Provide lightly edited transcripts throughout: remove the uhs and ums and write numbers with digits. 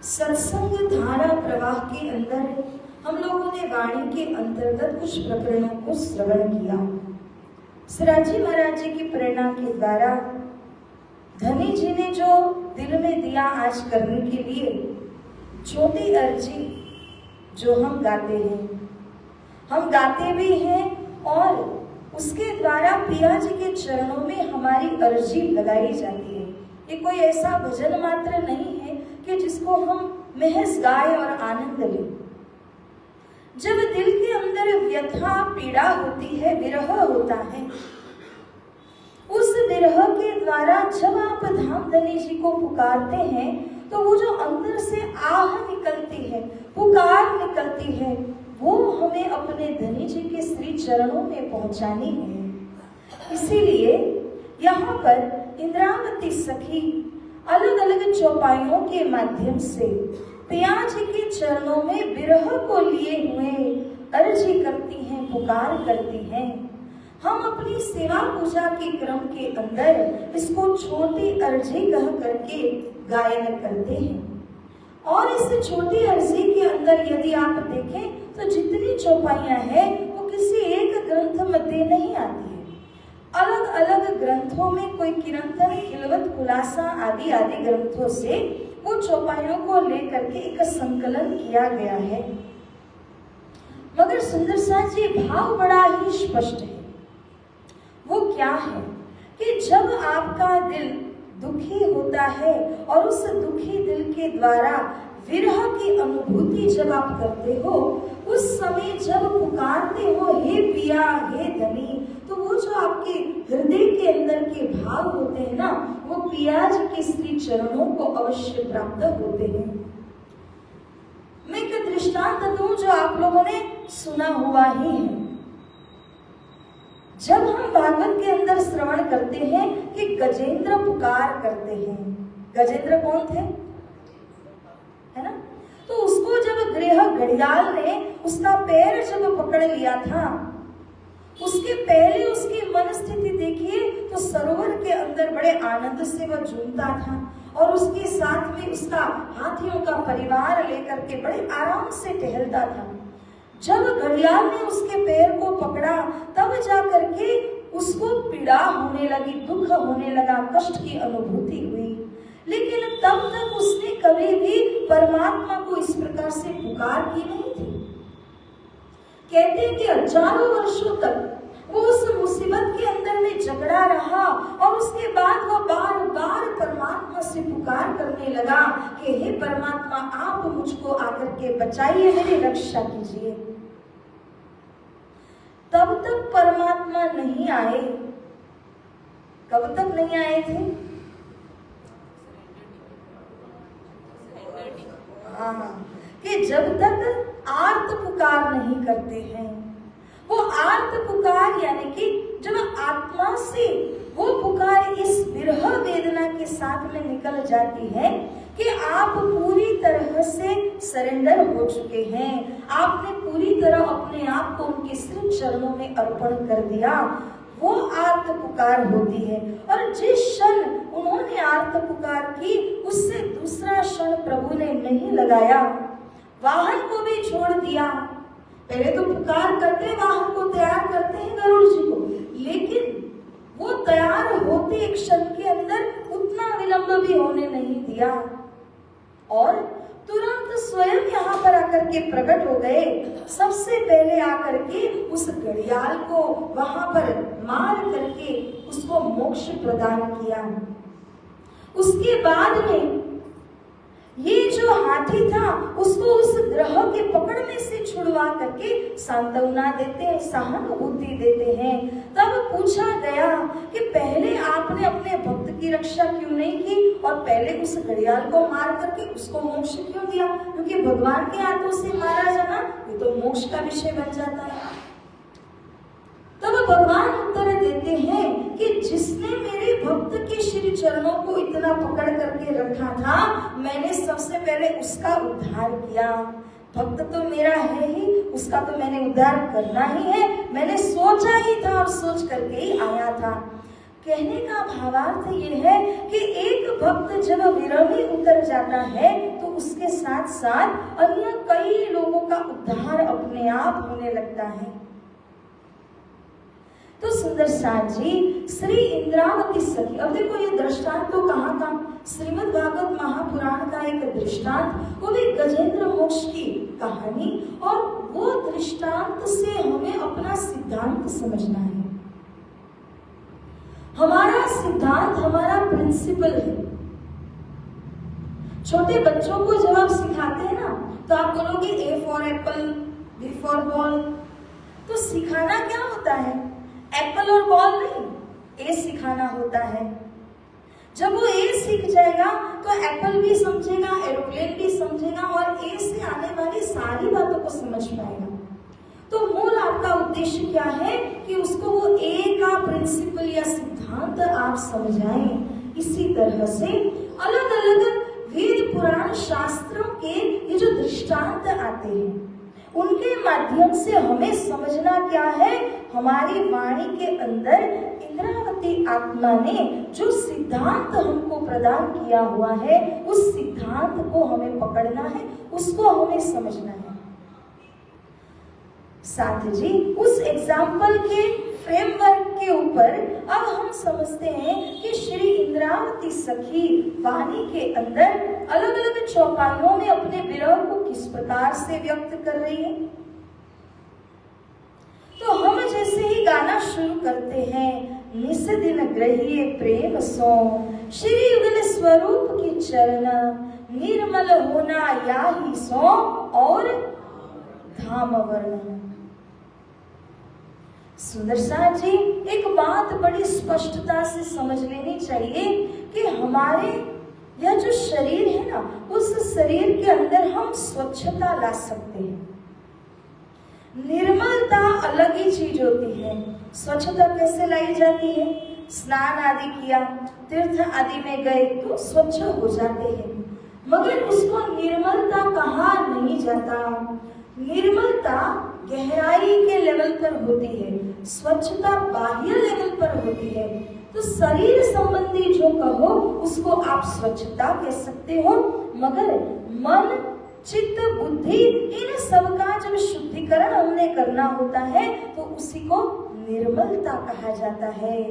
सत्संग धारा प्रवाह के अंदर हम लोगों ने वाणी के अंतर्गत कुछ प्रकरणों को श्रवण किया। सराजी महाराज जी की प्रेरणा के द्वारा धनी जी ने जो दिल में दिया आज करने के लिए छोटी अर्जी जो हम गाते भी हैं और उसके द्वारा पिया जी के चरणों में हमारी अर्जी लगाई जाती है। ये कोई ऐसा भजन मात्र नहीं है कि जिसको हम महज गाए और आनंद लें। जब दिल के अंदर व्यथा पीड़ा होती है, विरह होता है, उस विरह के द्वारा जब आप धाम धनी जी को पुकारते हैं तो वो जो अंदर से आह निकलती है, पुकार निकलती है, वो हमें अपने धनी जी के श्री चरणों में पहुंचानी है। इसीलिए यहाँ पर इंद्रावती सखी अलग अलग चौपाइयों के माध्यम से पिया जी के चरणों में विरह को लिए हुए अर्जी करती हैं, पुकार करती हैं। हम अपनी सेवा पूजा के क्रम के अंदर इसको छोटी अर्जी कह करके गायन करते हैं। और इस छोटी अर्जी के अंदर यदि आप देखें तो जितनी चौपाइयां हैं वो किसी एक ग्रंथ मध्य नहीं आती है। अलग अलग ग्रंथों में कोई किरंतन, खिलवत, खुलासा आदि आदि ग्रंथों से वो चौपाइयों को लेकर के एक संकलन किया गया है। मगर सुंदर सा जी भाव बड़ा ही स्पष्ट है। वो क्या है कि जब आपका दिल दुखी होता है और उस दुखी दिल के द्वारा विरह की अनुभूति जब आप करते हो, उस समय जब पुकारते हो हे पिया, हे धनी, तो वो जो आपके हृदय के अंदर के भाव होते हैं ना, वो पिया जी के श्री चरणों को अवश्य प्राप्त होते हैं। मैं एक दृष्टांत दूं जो आप लोगों ने सुना हुआ ही है। जब हम भागवत के अंदर श्रवण करते हैं कि गजेंद्र पुकार करते हैं, गजेंद्र कौन थे, है ना? तो उसको जब गृह घड़ियाल ने उसका पैर जब पकड़ लिया था, उसके पहले उसकी मन स्थिति देखिए तो सरोवर के अंदर बड़े आनंद से वह झूमता था और उसके साथ में उसका हाथियों का परिवार लेकर के बड़े आराम से टहलता था। जब घड़ियाल ने उसके पैर को पकड़ा तब जा करके उसको पीड़ा होने लगी, दुख होने लगा, कष्ट की अनुभूति हुई। लेकिन तब तक उसने कभी भी परमात्मा को इस प्रकार से पुकार की नहीं थी। कहते हैं कि हजारों वर्षों तक वो उस मुसीबत के अंदर में झगड़ा रहा और उसके बाद वो बार बार परमात्मा से पुकार करने लगा कि हे परमात्मा, आप मुझको आकर के बचाइए, मेरी रक्षा कीजिए। तब तक परमात्मा नहीं आए। कब तक नहीं आए थे? हाँ, कि जब तक आर्त पुकार नहीं करते हैं। वो आर्त पुकार यानी कि जब आत्मा से वो पुकार इस विरह वेदना के साथ में निकल जाती है कि आप पूरी तरह से सरेंडर हो चुके हैं, आपने पूरी तरह अपने आप को उनके श्री चरणों में अर्पण कर दिया, वो आर्त पुकार होती है। और जिस क्षण उन्होंने आर्त पुकार की, उससे दूसरा क्षण प्रभु ने नहीं लगाया, वाहन को भी छोड़ दिया। पहले तो पुकार करते, वाहन को तैयार करते हैं गरुड़ जी को, लेकिन वो तैयार होते एक क्षण के अंदर उतना विलंब भी होने नहीं दिया और तुरंत स्वयं यहाँ पर आकर के प्रकट हो गए। सबसे पहले आकर के उस घड़ियाल को वहां पर मार करके उसको मोक्ष प्रदान किया। उसके बाद में ये जो हाथी था उसको उस ग्रह के पकड़ में से छुड़वा करके सांत्वना देते हैं, सहानुभूति देते हैं। तब पूछा गया कि पहले आपने अपने भक्त की रक्षा क्यों नहीं की और पहले उस घड़ियाल को मार करके उसको मोक्ष क्यों दिया? क्योंकि भगवान के हाथों से मारा जाना ये तो मोक्ष का विषय बन जाता है। तब भगवान उत्तर देते हैं कि जिसने मेरे भक्त के श्री चरणों को इतना पकड़ करके रखा था, मैंने सबसे पहले उसका उद्धार किया। भक्त तो मेरा है ही, उसका तो मैंने उद्धार करना ही है। मैंने सोचा ही था और सोच करके ही आया था। कहने का भावार्थ ये है कि एक भक्त जब विरह में उतर जाता है तो उसके साथ साथ अन्य कई लोगों का उद्धार अपने आप होने लगता है। तो सुंदर साथ जी श्री इंद्रावती सखी, अब देखो ये दृष्टांत तो कहाँ का, श्रीमद् भागवत महापुराण का एक दृष्टांत, वो भी गजेंद्र मोक्ष की कहानी, और वो दृष्टांत से हमें अपना सिद्धांत समझना है। हमारा सिद्धांत, हमारा प्रिंसिपल है। छोटे बच्चों को जब आप सिखाते हैं ना तो आप बोलोगे A for apple, B for ball. तो सिखाना क्या होता है? एप्पल और बॉल नहीं, ए सिखाना होता है। जब वो ए सीख जाएगा तो एप्पल भी समझेगा, एरोप्लेन भी समझेगा और ए से आने वाली सारी बातों को समझ पाएगा। तो मूल आपका उद्देश्य क्या है कि उसको वो ए का प्रिंसिपल या सिद्धांत आप समझाएं। इसी तरह से अलग अलग वेद पुराण शास्त्रों के ये जो दृष्टांत आते हैं उनके माध्यम से हमें समझना क्या है, हमारी वाणी के अंदर इंद्रावती आत्मा ने जो सिद्धांत हमको प्रदान किया हुआ है उस सिद्धांत को हमें पकड़ना है, उसको हमें समझना है। साथ जी उस एग्जाम्पल के फ्रेमवर्क के ऊपर अब हम समझते हैं कि श्री इंद्रावती सखी वाणी के अंदर अलग अलग चौपाइयों में अपने विरह को किस प्रकार से व्यक्त कर रही है। तो हम जैसे ही गाना शुरू करते हैं, निस दिन ग्रहिए प्रेम सो श्री युगल स्वरूप की चरण, निर्मल होना या ही सो और धाम वर्णन। सुंदर साथ जी एक बात बड़ी स्पष्टता से समझ लेनी चाहिए कि हमारे यह जो शरीर है ना, उस शरीर के अंदर हम स्वच्छता ला सकते हैं। निर्मलता अलग ही चीज होती है। स्वच्छता कैसे लाई जाती है? स्नान आदि किया, तीर्थ आदि में गए तो स्वच्छ हो जाते हैं, मगर उसको निर्मलता कहा नहीं जाता। निर्मलता गहराई के लेवल पर होती है, स्वच्छता बाह्य लेवल पर होती है। तो शरीर संबंधी जो कहो उसको आप स्वच्छता कह सकते हो, मगर मन, चित्त, बुद्धि इन सब का जब शुद्धिकरण हमने करना होता है तो उसी को निर्मलता कहा जाता है।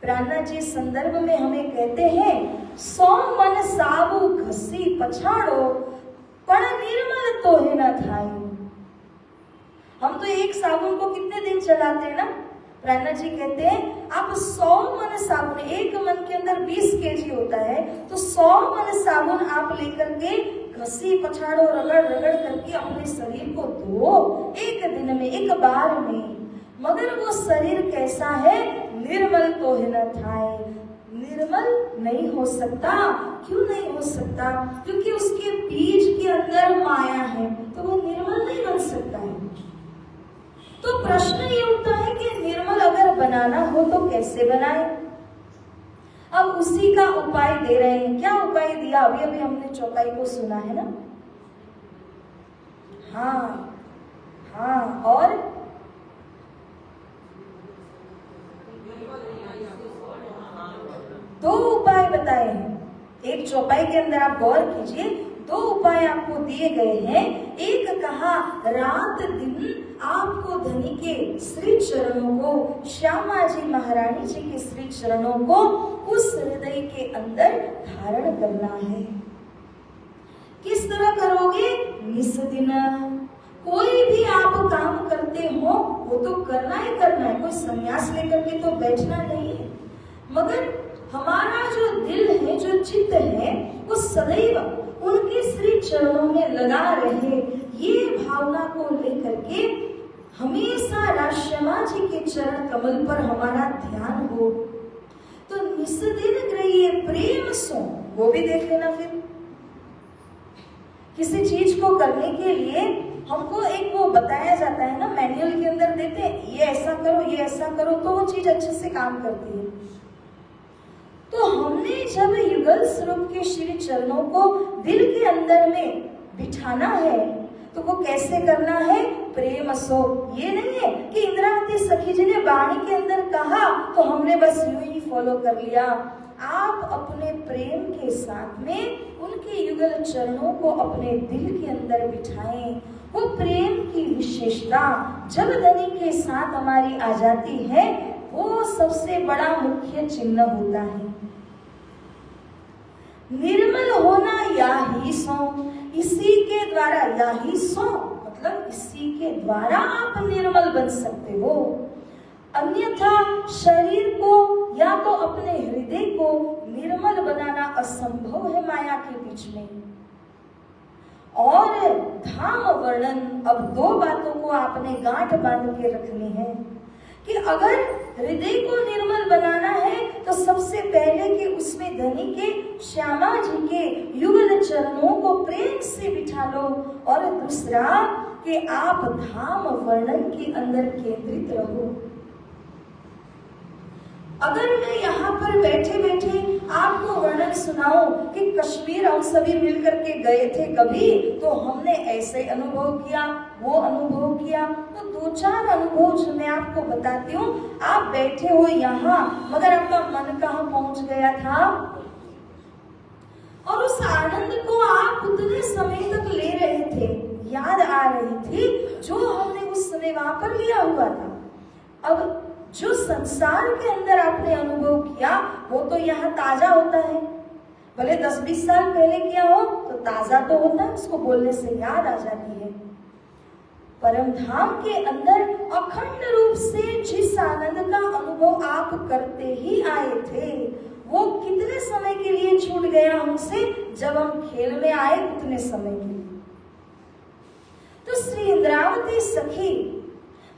प्राणा जी संदर्भ में हमें कहते हैं, सौ मन साबु घसी पछाड़ो पण निर्मल तो है न थाई। हम तो एक साबुन को कितने दिन चलाते हैं ना। प्राणा जी कहते हैं आप 100 मन साबुन, एक मन के अंदर 20 केजी होता है, तो 100 मन साबुन आप लेकर के घसी पछाड़ो, रगड़ रगड़ करके अपने शरीर को धो एक दिन में, एक बार में, मगर वो शरीर कैसा है? निर्मल तो है न थाए। निर्मल नहीं हो सकता। क्यों नहीं हो सकता? क्योंकि उसके बीज के अंदर माया है, तो वो निर्मल नहीं बन सकता है। तो प्रश्न ये उठता है कि निर्मल अगर बनाना हो तो कैसे बनाए? अब उसी का उपाय दे रहे हैं। क्या उपाय दिया? अभी अभी हमने चौपाई को सुना है ना। हाँ हाँ, और दो उपाय बताए हैं। एक चौपाई के अंदर आप गौर कीजिए, दो उपाय आपको दिए गए हैं। एक कहा रात दिन आपको धनी के श्री चरणों को, श्यामा जी महारानी जी के श्री चरणों को उस हृदय के अंदर धारण करना है। किस तरह करोगे? निस दिन। कोई भी आप काम करते हो वो तो करना ही करना है, कोई संन्यास लेकर के तो बैठना नहीं है, मगर हमारा जो दिल है, जो चित्त है, वो सदैव उनके श्री चरणों में लगा रहे, ये भावना को लेकर के हमेशा राश्यमा जी के चरण कमल पर हमारा ध्यान हो। तो निस दिन ग्रहिए प्रेम सो, वो भी देख लेना। फिर किसी चीज को करने के लिए हमको एक वो बताया जाता है ना, मैनुअल के अंदर देते हैं, ये ऐसा करो, ये ऐसा करो, तो वो चीज अच्छे से काम करती है। तो हमने जब युगल स्वरूप के श्री चरणों को दिल के अंदर में बिठाना है, तो वो कैसे करना है? प्रेम सो। ये नहीं है कि इंद्रावती सखी जी ने वाणी के अंदर कहा तो हमने बस यूं ही फॉलो कर लिया। आप अपने प्रेम के साथ में उनके युगल चरणों को अपने दिल के अंदर बिठाएं। वो प्रेम की विशेषता जब धनी के साथ हमारी आ जाती है, वो सबसे बड़ा मुख्य चिन्ह होता है। निर्मल होना या ही सो, इसी के द्वारा, या ही सो मतलब इसी के द्वारा आप निर्मल बन सकते हो। अन्यथा शरीर को या तो अपने हृदय को निर्मल बनाना असंभव है माया के बीच में। और धाम वर्णन, अब दो बातों को आपने गांठ बांध के रखनी है कि अगर हृदय को निर्मल बनाना है तो सबसे पहले कि उसमें धनी के श्यामा जी के युगल चरणों को प्रेम से बिठा लो, और दूसरा कि आप धाम वर्णन के अंदर केंद्रित रहो। अगर मैं यहाँ पर बैठे बैठे आपको वर्णन सुनाऊं कि कश्मीर हम सभी मिलकर के गए थे कभी, तो हमने ऐसे अनुभव किया, वो अनुभव किया, तो दो चार अनुभव जो मैं आपको बताती हूँ। आप बैठे हो यहाँ, मगर आपका मन कहाँ पहुँच गया था, और उस आनंद को आप उतने समय तक ले रहे थे, याद आ रही थी जो हमने उस समय वहां पर लिया हुआ था। अब जो संसार के अंदर आपने अनुभव किया वो तो यहाँ ताजा होता है, भले 10-20 साल पहले किया हो तो ताजा तो होता है, उसको बोलने से याद आ जाती है। परम धाम के अंदर अखंड रूप से जिस आनंद का अनुभव आप करते ही आए थे, वो कितने समय के लिए छूट गया हमसे? जब हम खेल में आए उतने समय के लिए। तो श्री इंद्रावती सखी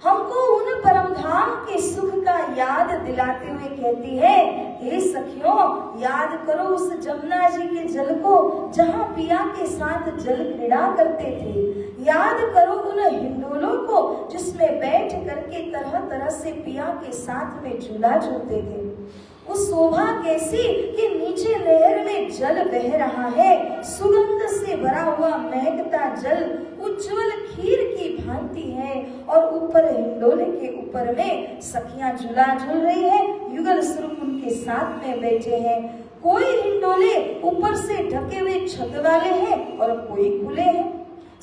हमको उन परम धाम के सुख का याद दिलाते हुए कहती है, हे सखियों, याद करो उस जमुना जी के जल को जहाँ पिया के साथ जल क्रीड़ा करते थे। याद करो उन हिंडोलों को जिसमें बैठ करके तरह तरह से पिया के साथ में झूला झूलते थे। वो शोभा कैसी कि नीचे नहर में जल बह रहा है, सुगंध से भरा हुआ महकता जल उज्जवल खीर की भांति है, और ऊपर हिंडोले के ऊपर में सखियां झूला झूल रही है, युगल स्वरूप उनके साथ में बैठे हैं। कोई हिंडोले ऊपर से ढके हुए छत वाले हैं और कोई खुले हैं।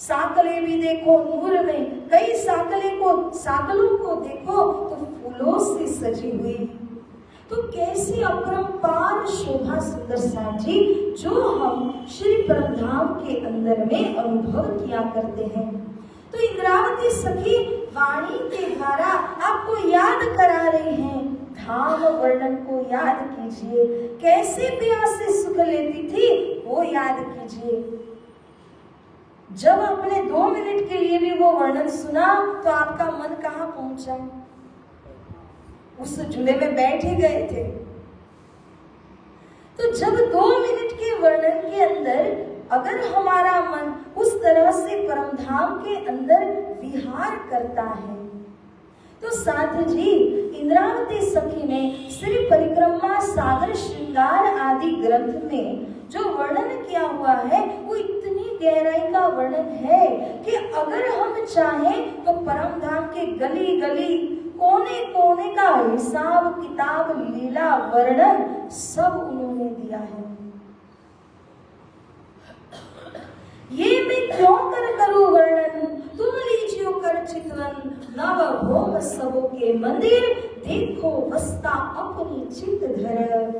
साकले भी देखो नूर में, कई साकलों को देखो तो फूलों से सजी हुई। तो कैसी अपरंपार शोभा सुंदर साजी जो हम श्री परमधाम के अंदर में अनुभव किया करते हैं। तो इंद्रावती सखी वाणी के द्वारा आपको याद करा रही हैं, धाम वर्णन को याद कीजिए, कैसे प्यास से सुख लेती थी वो याद कीजिए। जब आपने 2 मिनट के लिए भी वो वर्णन सुना तो आपका मन कहाँ पहुंचा? उस झूले में बैठ ही गए थे। तो जब 2 मिनट के वर्णन के अंदर अगर हमारा मन उस तरह से परमधाम के अंदर विहार करता है, तो साथ जी इंद्रावती सखी ने श्री परिक्रमा सागर श्रृंगार आदि ग्रंथ में जो वर्णन किया हुआ है वो इतनी गहराई का वर्णन है कि अगर हम चाहें तो परमधाम के गली गली कोने कोने का हिसाब किताब लीला वर्णन सब उन्होंने दिया है। ये मैं क्यों करूं वर्णन, तुम लीजियो कर चितवन, नव भोग सबो के मंदिर, देखो वस्ता अपनी चित धर।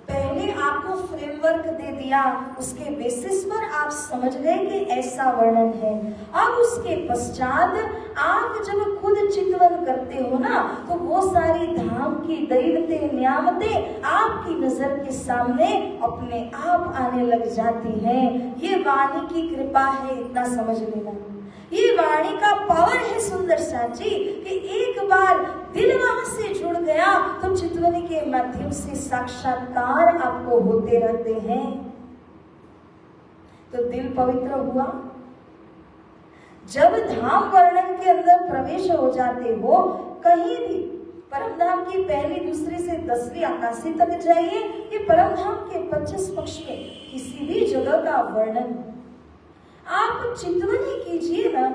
पहले आपको फ्रेमवर्क दे दिया, उसके बेसिस पर आप समझ गए कि ऐसा वर्णन है। अब उसके पश्चात आप जब खुद चितवन करते हो ना, तो वो सारी धाम की दैवतें न्यामतें आपकी नजर के सामने अपने आप आने लग जाती हैं। ये वाणी की कृपा है, इतना समझ लेना। ये वाणी का पावर है सुंदर साची कि एक बार दिल वहां से जुड़ गया तो चितवनी के माध्यम से साक्षात्कार आपको होते रहते हैं। तो दिल पवित्र हुआ। जब धाम वर्णन के अंदर प्रवेश हो जाते हो, कहीं भी परमधाम की पहली दूसरी से 10वीं आकाशी तक जाइए कि परमधाम के 25 पक्ष में किसी भी जगह का वर्णन आप चितवनी कीजिए ना,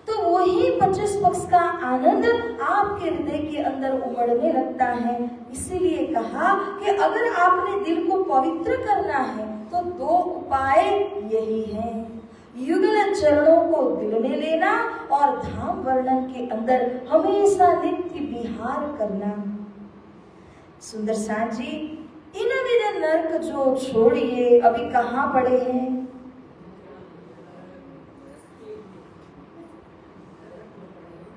तो वही 25 पक्ष का आनंद आपके हृदय के अंदर उमड़ने लगता है। इसीलिए कहा कि अगर आपने दिल को पवित्र करना है तो 2 उपाय यही हैं, युगल चरणों को दिल में लेना और धाम वर्णन के अंदर हमेशा नित्य विहार करना। सुंदर साथ जी, इन विध नर्क जो छोड़िए अभी कहाँ पड़े हैं?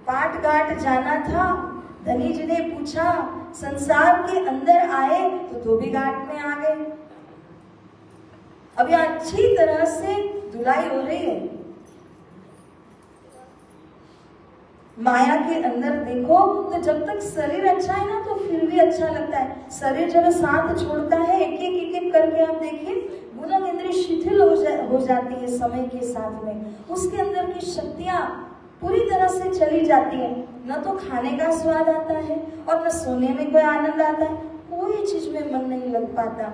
पाट घाट जाना था, धनी जी ने पूछा, संसार के अंदर आए तो धोबी घाट में आ गए। अभी अच्छी तरह से धुलाई हो रही है। माया के अंदर देखो तो जब तक शरीर अच्छा है ना तो फिर भी अच्छा लगता है। शरीर जब साथ छोड़ता है एक एक करके, आप देखिए गुणन इंद्रिय शिथिल हो जाती है समय के साथ में। उसके अंदर की शक्तियां पूरी तरह से चली जाती है। न तो खाने का स्वाद आता है और न सोने में कोई आनंद आता है, कोई चीज में मन नहीं लग पाता।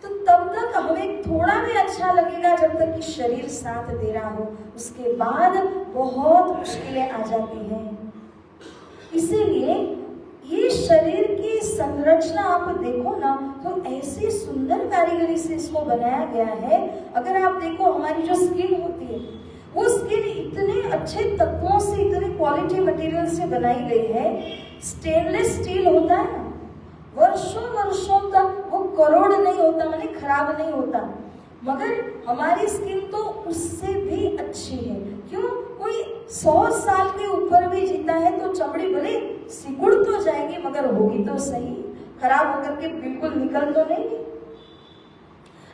तो तब तक हमें थोड़ा भी अच्छा लगेगा जब तक कि शरीर साथ दे रहा हो, उसके बाद बहुत मुश्किलें आ जाती हैं। इसीलिए ये शरीर की संरचना आप देखो ना तो ऐसी सुंदर कारीगरी से इसको बनाया गया है। अगर आप देखो हमारी जो स्किन होती है वो स्किन इतने अच्छे तत्वों से, इतने क्वालिटी मटेरियल से बनाई गई है। स्टेनलेस स्टील होता है ना, वर्षों वर्षों तक वो करोड़ नहीं होता, माने खराब नहीं होता, मगर हमारी स्किन तो उससे भी अच्छी है। क्यों? कोई 100 साल के ऊपर भी जीता है तो चमड़ी भले सिकुड़ तो जाएगी मगर होगी तो सही, खराब होकर के बिल्कुल निकल तो नहीं।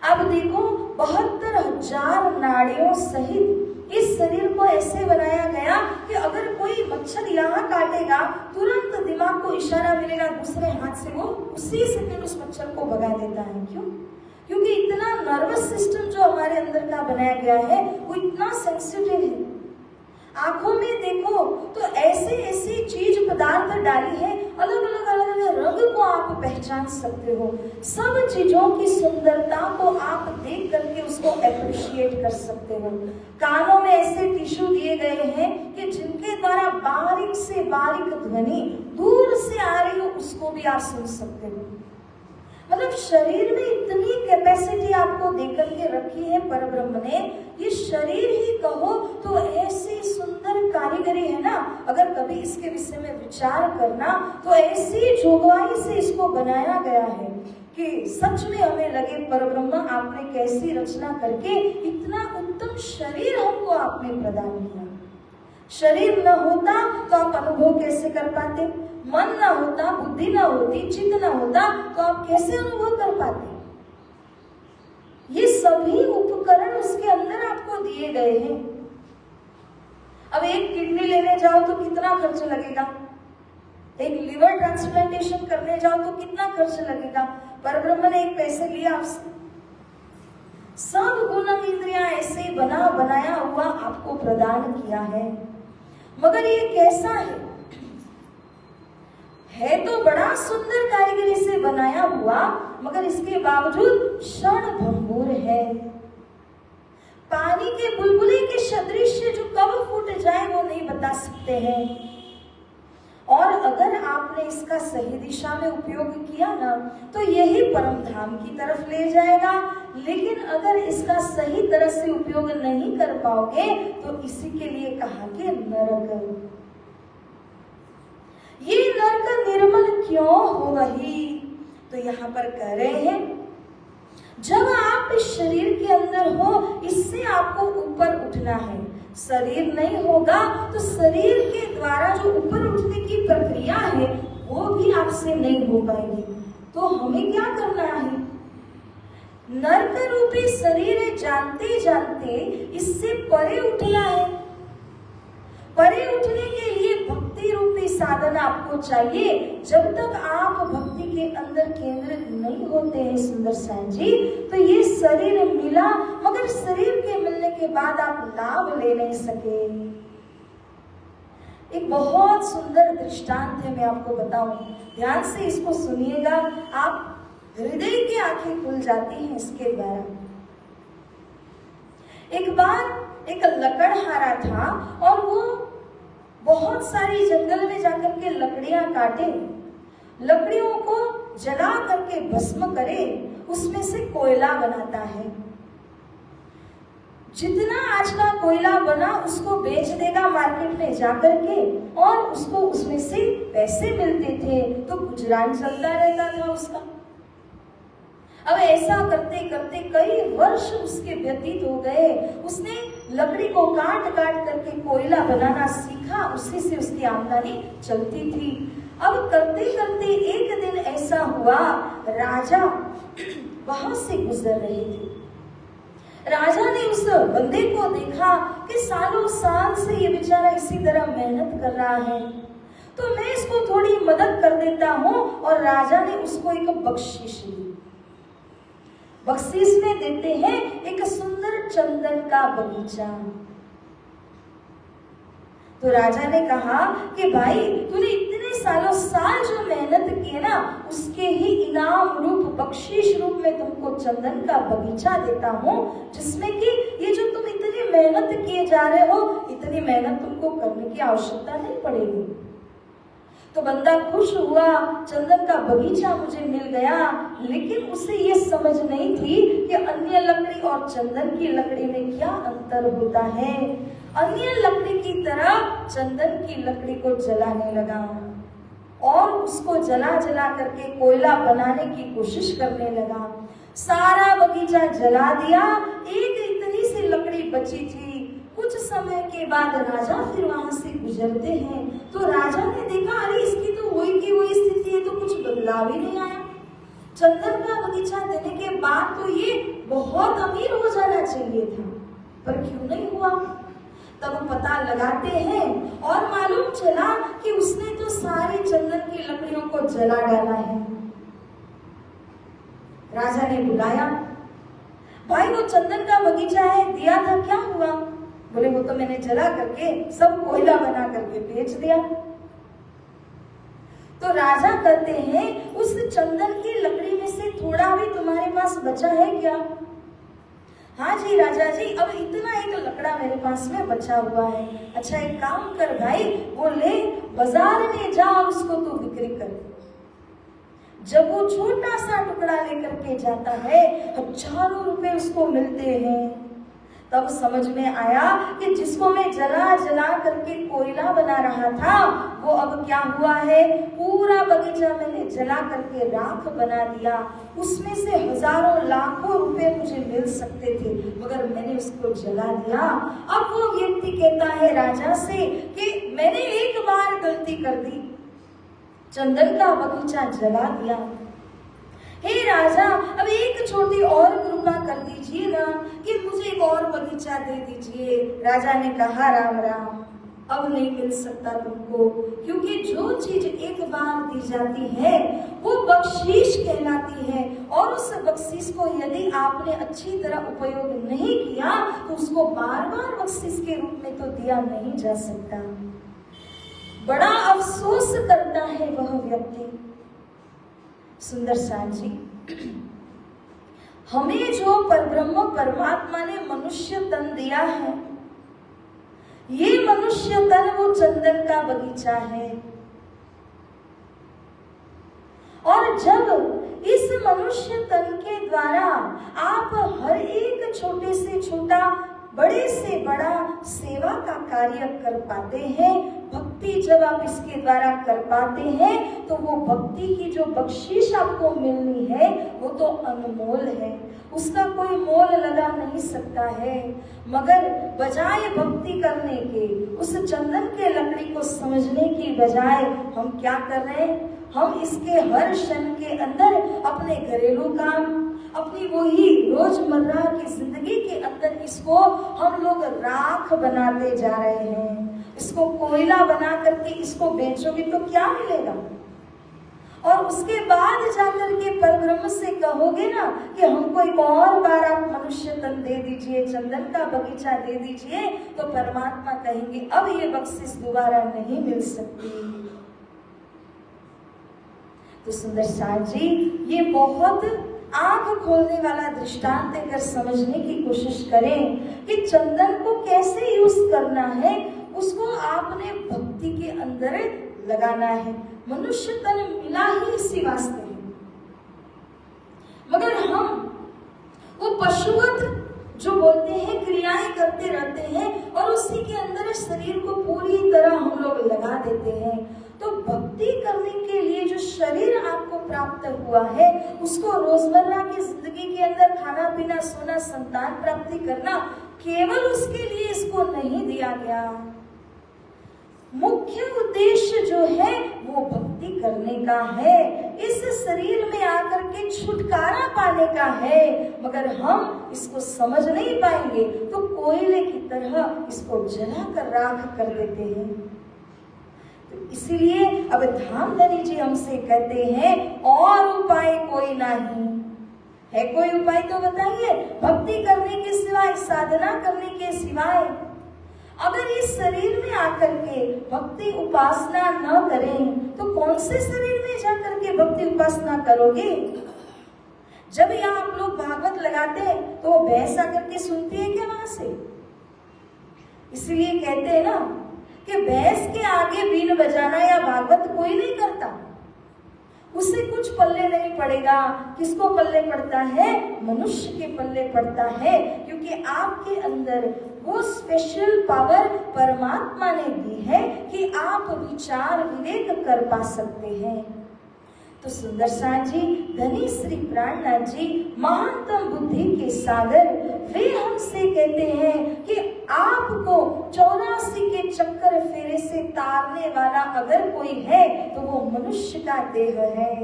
अब देखो 72,000 नाड़ियों सहित इस शरीर को ऐसे बनाया गया कि अगर कोई मच्छर यहाँ काटेगा तुरंत दिमाग को इशारा मिलेगा, दूसरे हाथ से वो उसी सेकंड उस मच्छर को भगा देता है। क्यों? क्योंकि इतना नर्वस सिस्टम जो हमारे अंदर का बनाया गया है वो इतना सेंसिटिव है। आंखों में देखो तो ऐसे ऐसी चीज पदार्थ डाली है, अलग अलग रंग को आप पहचान सकते हो। सब चीजों की सुंदरता को आप देख करके उसको अप्रिशिएट कर सकते हो। कानों में ऐसे टिश्यू दिए गए हैं कि जिनके द्वारा बारीक से बारीक ध्वनि दूर से आ रही हो उसको भी आप सुन सकते हो। मतलब शरीर में इतनी कैपेसिटी आपको देकर के रखी है परब्रह्म ने। ये शरीर ही कहो तो ऐसी सुंदर कारीगरी है ना, अगर कभी इसके विषय में विचार करना तो ऐसी जोगवाई से इसको बनाया गया है कि सच में हमें लगे परब्रह्म आपने कैसी रचना करके इतना उत्तम शरीर हमको आपने प्रदान किया। शरीर न होता तो आप अनुभव कैसे कर पाते? मन ना होता, बुद्धि ना होती, चित्त ना होता तो आप कैसे अनुभव कर पाते? ये सभी उपकरण उसके अंदर आपको दिए गए हैं। अब एक किडनी लेने जाओ तो कितना खर्च लगेगा, एक लिवर ट्रांसप्लांटेशन करने जाओ तो कितना खर्च लगेगा। परब्रह्म ने एक पैसे लिया आपसे। सब गुण इंद्रियां ऐसे बनाया हुआ आपको प्रदान किया है। मगर ये कैसा है तो बड़ा सुंदर कारीगरी से बनाया हुआ, मगर इसके बावजूद क्षण भंगुर है। पानी के बुलबुले के सदृश जो कब फूट जाए वो नहीं बता सकते हैं। और अगर आपने इसका सही दिशा में उपयोग किया ना तो यही परम धाम की तरफ ले जाएगा। लेकिन अगर इसका सही तरह से उपयोग नहीं कर पाओगे तो इसी के लिए कहा कि नरक। ये नरक निर्मल क्यों हो वही तो यहाँ पर कह रहे हैं जब आप इस शरीर के अंदर हो इससे आपको ऊपर उठना है। शरीर नहीं होगा तो शरीर के द्वारा जो ऊपर उठने की प्रक्रिया है वो भी आपसे नहीं हो पाएगी। तो हमें क्या करना है? नरक रूपी शरीर जानते जानते इससे परे उठना है। परे उठने के लिए भक्ति रूपी साधना आपको चाहिए। जब तक आप भक्ति के अंदर केंद्रित नहीं होते हैं सुंदर साईं जी तो ये शरीर मिला, मगर शरीर के मिलने के बाद आप लाभ ले नहीं सके। एक बहुत सुंदर दृष्टांत है, मैं आपको बताऊं, ध्यान से इसको सुनिएगा, आप हृदय की आंखें खुल जाती हैं इसके द्वारा। एक बार एक लकड़हारा था और वो बहुत सारी जंगल में जाकर के लकड़ियां काटे, लकड़ियों को जला करके भस्म करे, उसमें से कोयला बनाता है। जितना आज का कोयला बना उसको बेच देगा मार्केट में जाकर के, और उसको उसमें से पैसे मिलते थे, तो गुजरान चलता रहता था उसका। अब ऐसा करते करते कई वर्ष उसके व्यतीत हो गए। उसने लकड़ी को काट काट करके कोयला बनाना सीखा, उसी से उसकी आमदनी चलती थी। अब करते करते एक दिन ऐसा हुआ, राजा वहां से गुजर रहे थे। राजा ने उस बंदे को देखा कि सालों साल से ये बेचारा इसी तरह मेहनत कर रहा है, तो मैं इसको थोड़ी मदद कर देता हूँ। और राजा ने उसको एक बख्शीश दी। बख्शीश में देते हैं एक सुंदर चंदन का बगीचा। तो राजा ने कहा कि भाई तूने इतने सालों साल जो मेहनत की ना, उसके ही इनाम रूप बख्शीश रूप में तुमको चंदन का बगीचा देता हूँ, जिसमें कि ये जो तुम इतनी मेहनत किए जा रहे हो, इतनी मेहनत तुमको करने की आवश्यकता नहीं पड़ेगी। तो बंदा खुश हुआ, चंदन का बगीचा मुझे मिल गया। लेकिन उसे ये समझ नहीं थी कि अन्य लकड़ी और चंदन की लकड़ी में क्या अंतर होता है। अन्य लकड़ी की तरह चंदन की लकड़ी को जलाने लगा और उसको जला जला करके कोयला बनाने की कोशिश करने लगा। सारा बगीचा जला दिया, एक इतनी सी लकड़ी बची थी। कुछ समय के बाद राजा फिर वहां से गुजरते हैं, तो राजा ने देखा अरे इसकी तो वही की वही स्थिति है, तो कुछ बदलाव ही नहीं आया। चंदन का बगीचा देने के बाद तो ये बहुत अमीर हो जाना चाहिए था, पर क्यों नहीं हुआ। तब पता लगाते हैं और मालूम चला कि उसने तो सारी चंदन की लकड़ियों को जला डाला है। राजा ने बुलाया, भाई वो चंदन का बगीचा है, दिया था, क्या हुआ। बोले वो तो मैंने जला करके सब कोयला बना करके बेच दिया। तो राजा कहते हैं उस चंदन की लकड़ी में से थोड़ा भी तुम्हारे पास बचा है क्या। हाँ जी राजा जी, अब इतना एक लकड़ा मेरे पास में बचा हुआ है। अच्छा एक काम कर भाई, वो ले बाजार में जा और उसको तू बिक्री कर। जब वो छोटा सा टुकड़ा लेकर के जाता है, हजारों रुपए उसको मिलते हैं। तब समझ में आया कि जिसको मैं जला जला करके कोयला बना रहा था, वो अब क्या हुआ है, पूरा बगीचा मैंने जला करके राख बना दिया। उसमें से हजारों लाखों रुपए मुझे मिल सकते थे, मगर मैंने उसको जला दिया। अब वो व्यक्ति कहता है राजा से कि मैंने एक बार गलती कर दी, चंदन का बगीचा जला दिया। हे राजा, अब एक छोटी और कृपा कर दीजिए ना कि मुझे एक और बगीचा दे दीजिए। राजा ने कहा राम राम, अब नहीं मिल सकता तुमको, क्योंकि जो चीज एक बार दी जाती है वो बख्शीश कहलाती है, और उस बख्शीश को यदि आपने अच्छी तरह उपयोग नहीं किया तो उसको बार बार बख्शीश के रूप में तो दिया नहीं जा सकता। बड़ा अफसोस करता है वह व्यक्ति। सुंदर साथ जी, हमें जो परब्रह्म परमात्मा ने मनुष्य तन दिया है, ये मनुष्य तन वो चंदन का बगीचा है। और जब इस मनुष्य तन के द्वारा आप हर एक छोटे से छोटा, बड़े से बड़ा सेवा का कार्य कर पाते हैं, भक्ति जब आप इसके द्वारा कर पाते हैं, तो वो भक्ति की जो बख्शीश आपको मिलनी है वो तो अनमोल है, उसका कोई मोल लगा नहीं सकता है। मगर बजाय भक्ति करने के, उस चंदन के लकड़ी को समझने की बजाय हम क्या कर रहे हैं, हम इसके हर क्षण के अंदर अपने घरेलू काम, अपनी वही रोजमर्रा की जिंदगी के अंदर इसको हम लोग राख बनाते जा रहे हैं। इसको कोयला बना करके इसको बेचोगे तो क्या मिलेगा। और उसके बाद जाकर के परब्रह्म से कहोगे ना कि हमको एक और बार आप मनुष्य तन दे दीजिए, चंदन का बगीचा दे दीजिए, तो परमात्मा कहेंगे अब ये बख्शिश दोबारा नहीं मिल सकती। तो सुंदर साथ जी, ये बहुत आंख खोलने वाला दृष्टांत देकर समझने की कोशिश करें कि चंदन को कैसे यूज करना है, उसको आपने भक्ति के अंदर लगाना है। मनुष्य तन मिला ही इसी वास्ते है, मगर हम वो पशुवत जो बोलते हैं क्रियाएं करते रहते हैं और उसी के अंदर शरीर को पूरी तरह हम लोग लगा देते हैं। तो भक्ति करने के लिए जो शरीर आपको प्राप्त हुआ है, उसको रोजमर्रा की जिंदगी के अंदर खाना पीना सोना संतान प्राप्ति करना, केवल उसके लिए इसको नहीं दिया गया। मुख्य उद्देश्य जो है वो भक्ति करने का है, इस शरीर में आकर के छुटकारा पाने का है, मगर हम इसको समझ नहीं पाएंगे तो कोयले की तरह इसको जला कर राख कर देते हैं। तो इसीलिए अब धामधनी जी हमसे कहते हैं और उपाय कोई नहीं है। कोई उपाय तो बताइए, भक्ति करने के सिवाय, साधना करने के सिवाय। अगर इस शरीर में आकर के भक्ति उपासना न करें तो कौन से शरीर में जाकर के भक्ति उपासना करोगे? जब यहाँ आप लोग भागवत लगाते हैं तो वो भैंस आकर के सुनती है क्या वहां से? इसलिए कहते हैं ना कि भैंस के आगे बीन बजाना या भागवत कोई नहीं करता, उसे कुछ पल्ले नहीं पड़ेगा। किसको पल्ले पड़ता है? मनुष्य के पल्ले पड़ता है, क्योंकि आपके अंदर वो स्पेशल पावर परमात्मा ने दी है कि आप विचार विवेक कर पा सकते हैं। तो सुंदर साथ जी, धनी श्री प्राणनाथ जी, महानतम बुद्धि के सागर, वे हमसे कहते हैं कि आपको 84 के चक्कर फेरे से तारने वाला अगर कोई है तो वो मनुष्य का देह है।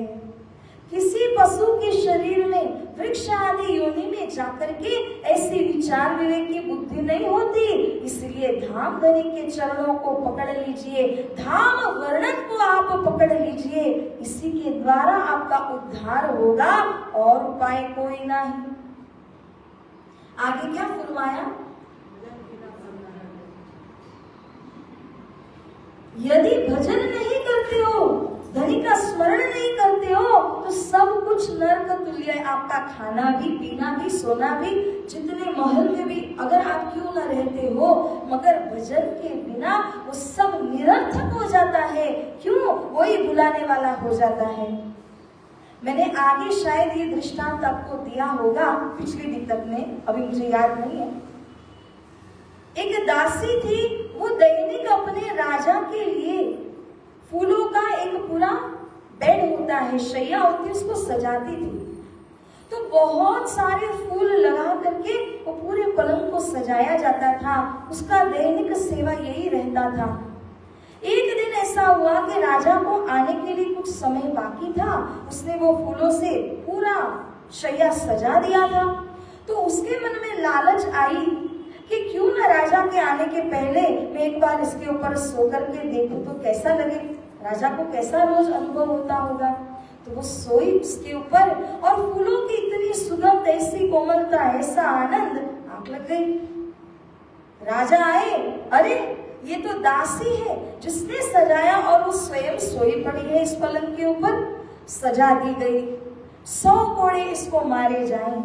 किसी पशु के शरीर में, वृक्ष आदि योनि में जाकर के ऐसी विचार विवेक की बुद्धि नहीं होती। इसलिए धाम धनी के चरणों को पकड़ लीजिए, धाम वर्णन को आप पकड़ लीजिए, इसी के द्वारा आपका उद्धार होगा और उपाय कोई नहीं। आगे क्या फरमाया? यदि भजन नहीं करते हो, धनी का स्मरण नहीं करते हो, तो सब कुछ नरक तुल्य है। आपका खाना भी, पीना भी, सोना भी, जितने महल में भी अगर आप क्यों न रहते हो, मगर भजन के बिना वो सब निरर्थक हो जाता है। क्यों? वही बुलाने वाला हो जाता है। मैंने आगे शायद ये दृष्टांत आपको दिया होगा पिछले दीपक में, अभी मुझे याद नहीं है। एक दासी थी, वो दैनिक अपने राजा के लिए फूलों का एक पूरा बेड होता है, शैया होती है, उसको सजाती थी। तो बहुत सारे फूल लगा करके वो पूरे पलंग को सजाया जाता था। उसका दैनिक सेवा यही रहता था। एक दिन ऐसा हुआ कि राजा को आने के लिए कुछ समय बाकी था। उसने वो फूलों से पूरा शैया सजा दिया था। तो उसके मन में लालच आई कि क्यों ना राजा के आने के पहले मैं एक बार इसके ऊपर सो करके देखूं तो कैसा लगे, राजा को कैसा रोज अनुभव होता होगा। तो वो सोई उसके ऊपर और फूलों की इतनी सुगंध, ऐसी कोमलता, ऐसा आनंद, आंख लग गई। राजा आए, अरे ये तो दासी है जिसने सजाया, और वो स्वयं सोई पड़ी है इस पलंग के ऊपर, सजा दी गई। 100 कोड़े इसको मारे जाएं।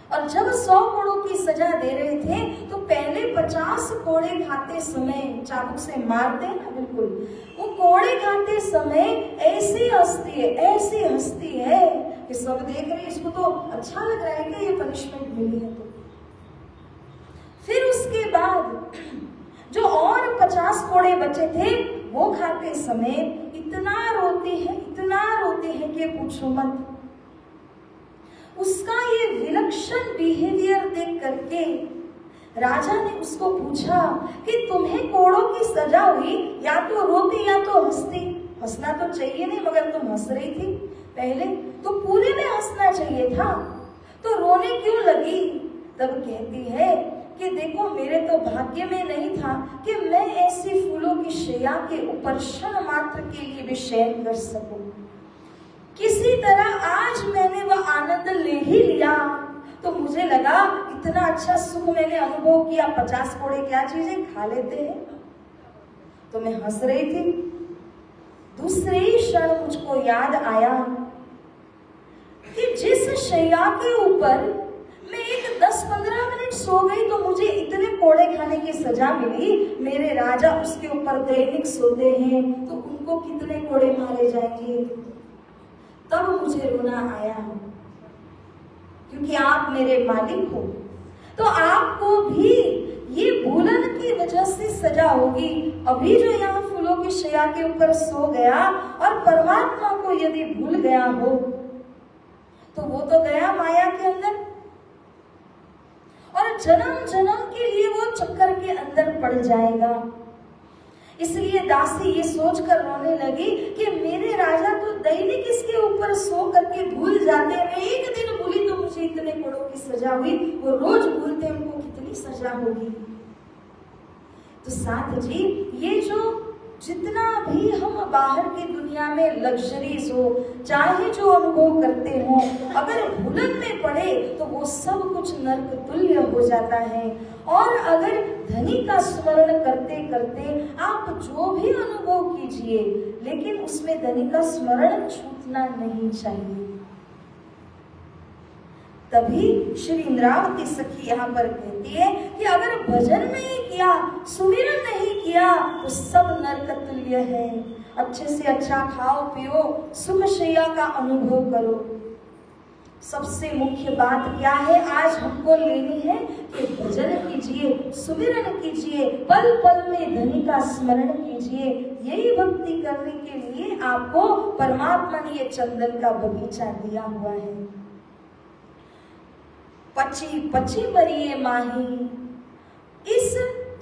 और जब 100 कोड़ों की सजा दे रहे थे तो पहले 50 कोड़े खाते समय, चाबुक से मारते हैं ना, बिल्कुल वो कोड़े खाते समय ऐसी हंसती है कि सब देख रहे हैं, इसको तो अच्छा लग रहा है कि ये पनिशमेंट मिली है। तो फिर उसके बाद जो और 50 कोड़े बचे थे वो खाते समय इतना रोती है कि पूछो मत। उसका ये विलक्षण बिहेवियर देख करके राजा ने उसको पूछा कि तुम्हें कोड़ों की सजा हुई, या तो रोती या तो हंसती। हंसना तो चाहिए नहीं, मगर तुम हंस रही थी पहले, तो पूरे में हंसना चाहिए था, तो रोने क्यों लगी? तब कहती है कि देखो, मेरे तो भाग्य में नहीं था कि मैं ऐसी फूलों की शैया के ऊपर क्षण मात्र के लिए भी शयन कर सकूं। किसी तरह आज मैंने वह आनंद ले ही लिया, तो मुझे लगा इतना अच्छा सुख मैंने अनुभव किया, 50 कोड़े क्या चीजें खा लेते हैं। तो मैं हंस रही थी। दूसरे ही क्षण मुझको याद आया कि शैया के ऊपर मैं एक 10-15 मिनट सो गई तो मुझे इतने कोड़े खाने की सजा मिली। मेरे राजा उसके ऊपर दैनिक सोते हैं तो उनको कितने कोड़े मारे जाएंगे। तब मुझे रोना आया, क्योंकि आप मेरे मालिक हो, तो आपको भी ये भूलन की वजह से सजा होगी। अभी जो यहाँ फूलों की शैया के ऊपर सो गया और परमात्मा को यदि भूल गया हो तो वो तो गया माया के अंदर, और जन्म जन्म के लिए वो चक्कर के अंदर पड़ जाएगा। इसलिए दासी ये सोचकर रोने लगी कि मेरे राजा तो दैनिक इसके ऊपर सो करके भूल जाते हैं, मैं एक दिन भूली तो मुझे इतने कोड़ों की सजा हुई, वो रोज भूलते हैं उनको कितनी सजा होगी। तो साथ जी, ये जो जितना भी हम बाहर की दुनिया में लग्जरीज हो, चाहे जो अनुभव करते हो, अगर भूलन में पड़े तो वो सब कुछ नरक तुल्य हो जाता है। और अगर धनी का स्मरण करते करते आप जो भी अनुभव कीजिए, लेकिन उसमें धनी का स्मरण छूटना नहीं चाहिए। तभी श्री इंद्रावती सखी यहाँ पर कहती है कि अगर भजन नहीं किया, सुमिरन नहीं किया तो सब नरक तुल्य है। अच्छे से अच्छा खाओ पियो, सुख शैया का अनुभव करो। सबसे मुख्य बात क्या है आज हमको लेनी है कि भजन कीजिए, सुमिरन कीजिए, पल पल में धनी का स्मरण कीजिए। यही भक्ति करने के लिए आपको परमात्मा ने ये चंदन का बगीचा दिया हुआ है। पची पची मरिए माही, इस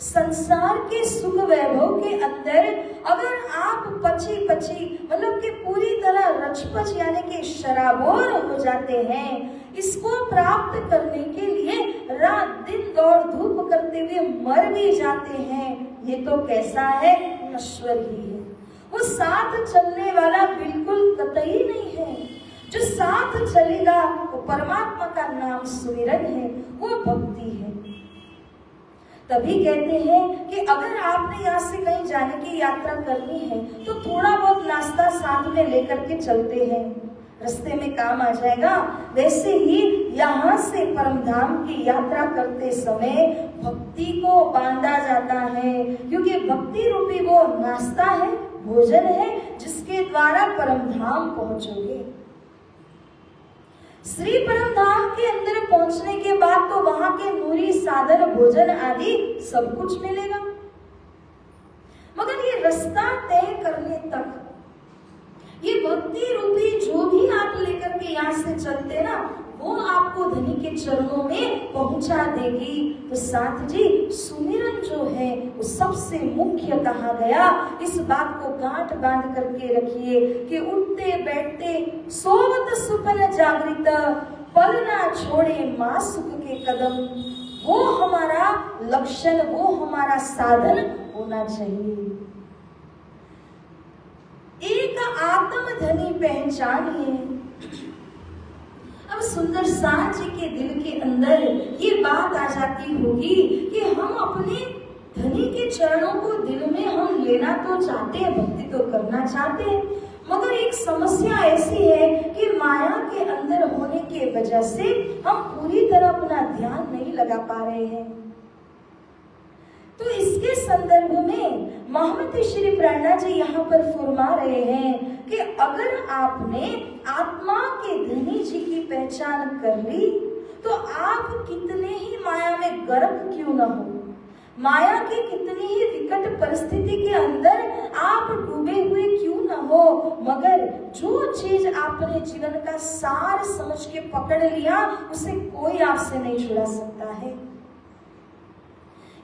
संसार के सुख वैभव के अंदर अगर आप पची पची मतलब कि पूरी तरह रचपच यानी कि शराबोर हो जाते हैं, इसको प्राप्त करने के लिए रात दिन दौड़ धूप करते हुए मर भी जाते हैं, ये तो कैसा है, नश्वर ही है। वो साथ चलने वाला बिल्कुल कतई नहीं है। जो साथ चलेगा वो परमात्मा का नाम सुमिरन है, वो भक्ति है। तभी कहते हैं कि अगर आपने यहाँ से कहीं जाने की यात्रा करनी है तो थोड़ा बहुत नाश्ता साथ में लेकर के चलते हैं, रास्ते में काम आ जाएगा। वैसे ही यहाँ से परमधाम की यात्रा करते समय भक्ति को बांधा जाता है, क्योंकि भक्ति रूपी वो नाश्ता है, भोजन है, जिसके द्वारा परमधाम पहुंचोगे। श्री परमधाम के अंदर पहुंचने के बाद तो वहां के नूरी साधन भोजन आदि सब कुछ मिलेगा, मगर ये रास्ता तय करने तक ये भक्ति रूपी जो भी आप लेकर के यहाँ से चलते ना, वो आपको धनी के चरणों में पहुंचा देगी। तो साथ जी, सुमिरन जो है वो सबसे मुख्य कहा गया। इस बात को गांठ बांध करके रखिए कि उठते बैठते सोवत सुपन जागृत, पल ना छोड़े माँ सुख के कदम, वो हमारा लक्षण, वो हमारा साधन होना चाहिए। एक आत्म धनी पहचानिए। अब सुंदर साथ जी के दिल के अंदर ये बात आ जाती होगी कि हम अपने धनी के चरणों को दिल में हम लेना तो चाहते हैं, भक्ति तो करना चाहते हैं, मगर एक समस्या ऐसी है कि माया के अंदर होने के वजह से हम पूरी तरह अपना ध्यान नहीं लगा पा रहे हैं। तो इसके संदर्भ में महमती श्री प्रेरणा जी यहाँ पर फरमा रहे हैं कि अगर आपने आत्मा के धनी जी की पहचान कर ली तो आप कितने ही माया में गर्क क्यों न हो, माया की कितनी ही विकट परिस्थिति के अंदर आप डूबे हुए क्यों न हो, मगर जो चीज आपने जीवन का सार समझ के पकड़ लिया उसे कोई आपसे नहीं छुड़ा सकता है।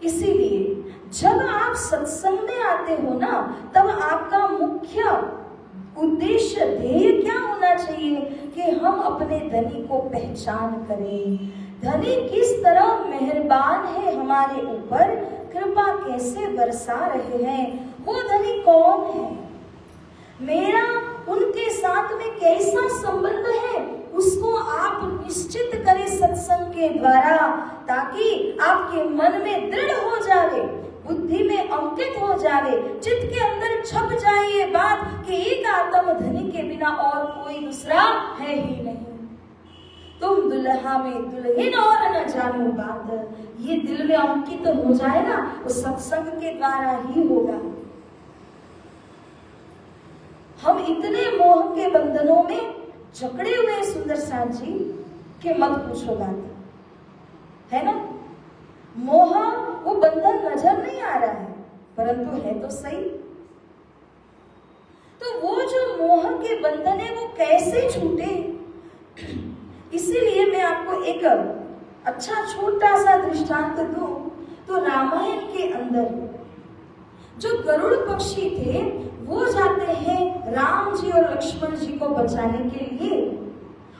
इसीलिए जब आप सत्संग में आते हो ना, तब आपका मुख्य उद्देश्य ध्येय क्या होना चाहिए कि हम अपने धनी को पहचान करें। धनी किस तरह मेहरबान है हमारे ऊपर, कृपा कैसे बरसा रहे हैं, वो धनी कौन है, मेरा उनके साथ में कैसा संबंध है, उसको आप निश्चित करें सत्संग के द्वारा, ताकि आपके मन में दृढ़ हो जाए, बुद्धि में अंकित हो जाए, चित्त के अंदर छप जाए ये बात कि एक आत्म धनी के बिना और कोई दूसरा है ही नहीं। तुम दुल्हा में दुल्हन और न जानो बात, ये दिल में अंकित हो जाए ना, वो सत्संग के द्वारा ही होगा। हम इतने मोह के बंधनों में जकड़े हुए सुंदर साथ जी कि मत पूछो बात, है ना। मोह वो बंधन नजर नहीं आ रहा है, परंतु है तो सही। तो वो जो मोह के बंधन है वो कैसे छूटे, इसीलिए मैं आपको एक अच्छा छोटा सा दृष्टांत दूं। तो रामायण के अंदर जो गरुड़ पक्षी थे वो जाते हैं राम जी और लक्ष्मण जी को बचाने के लिए,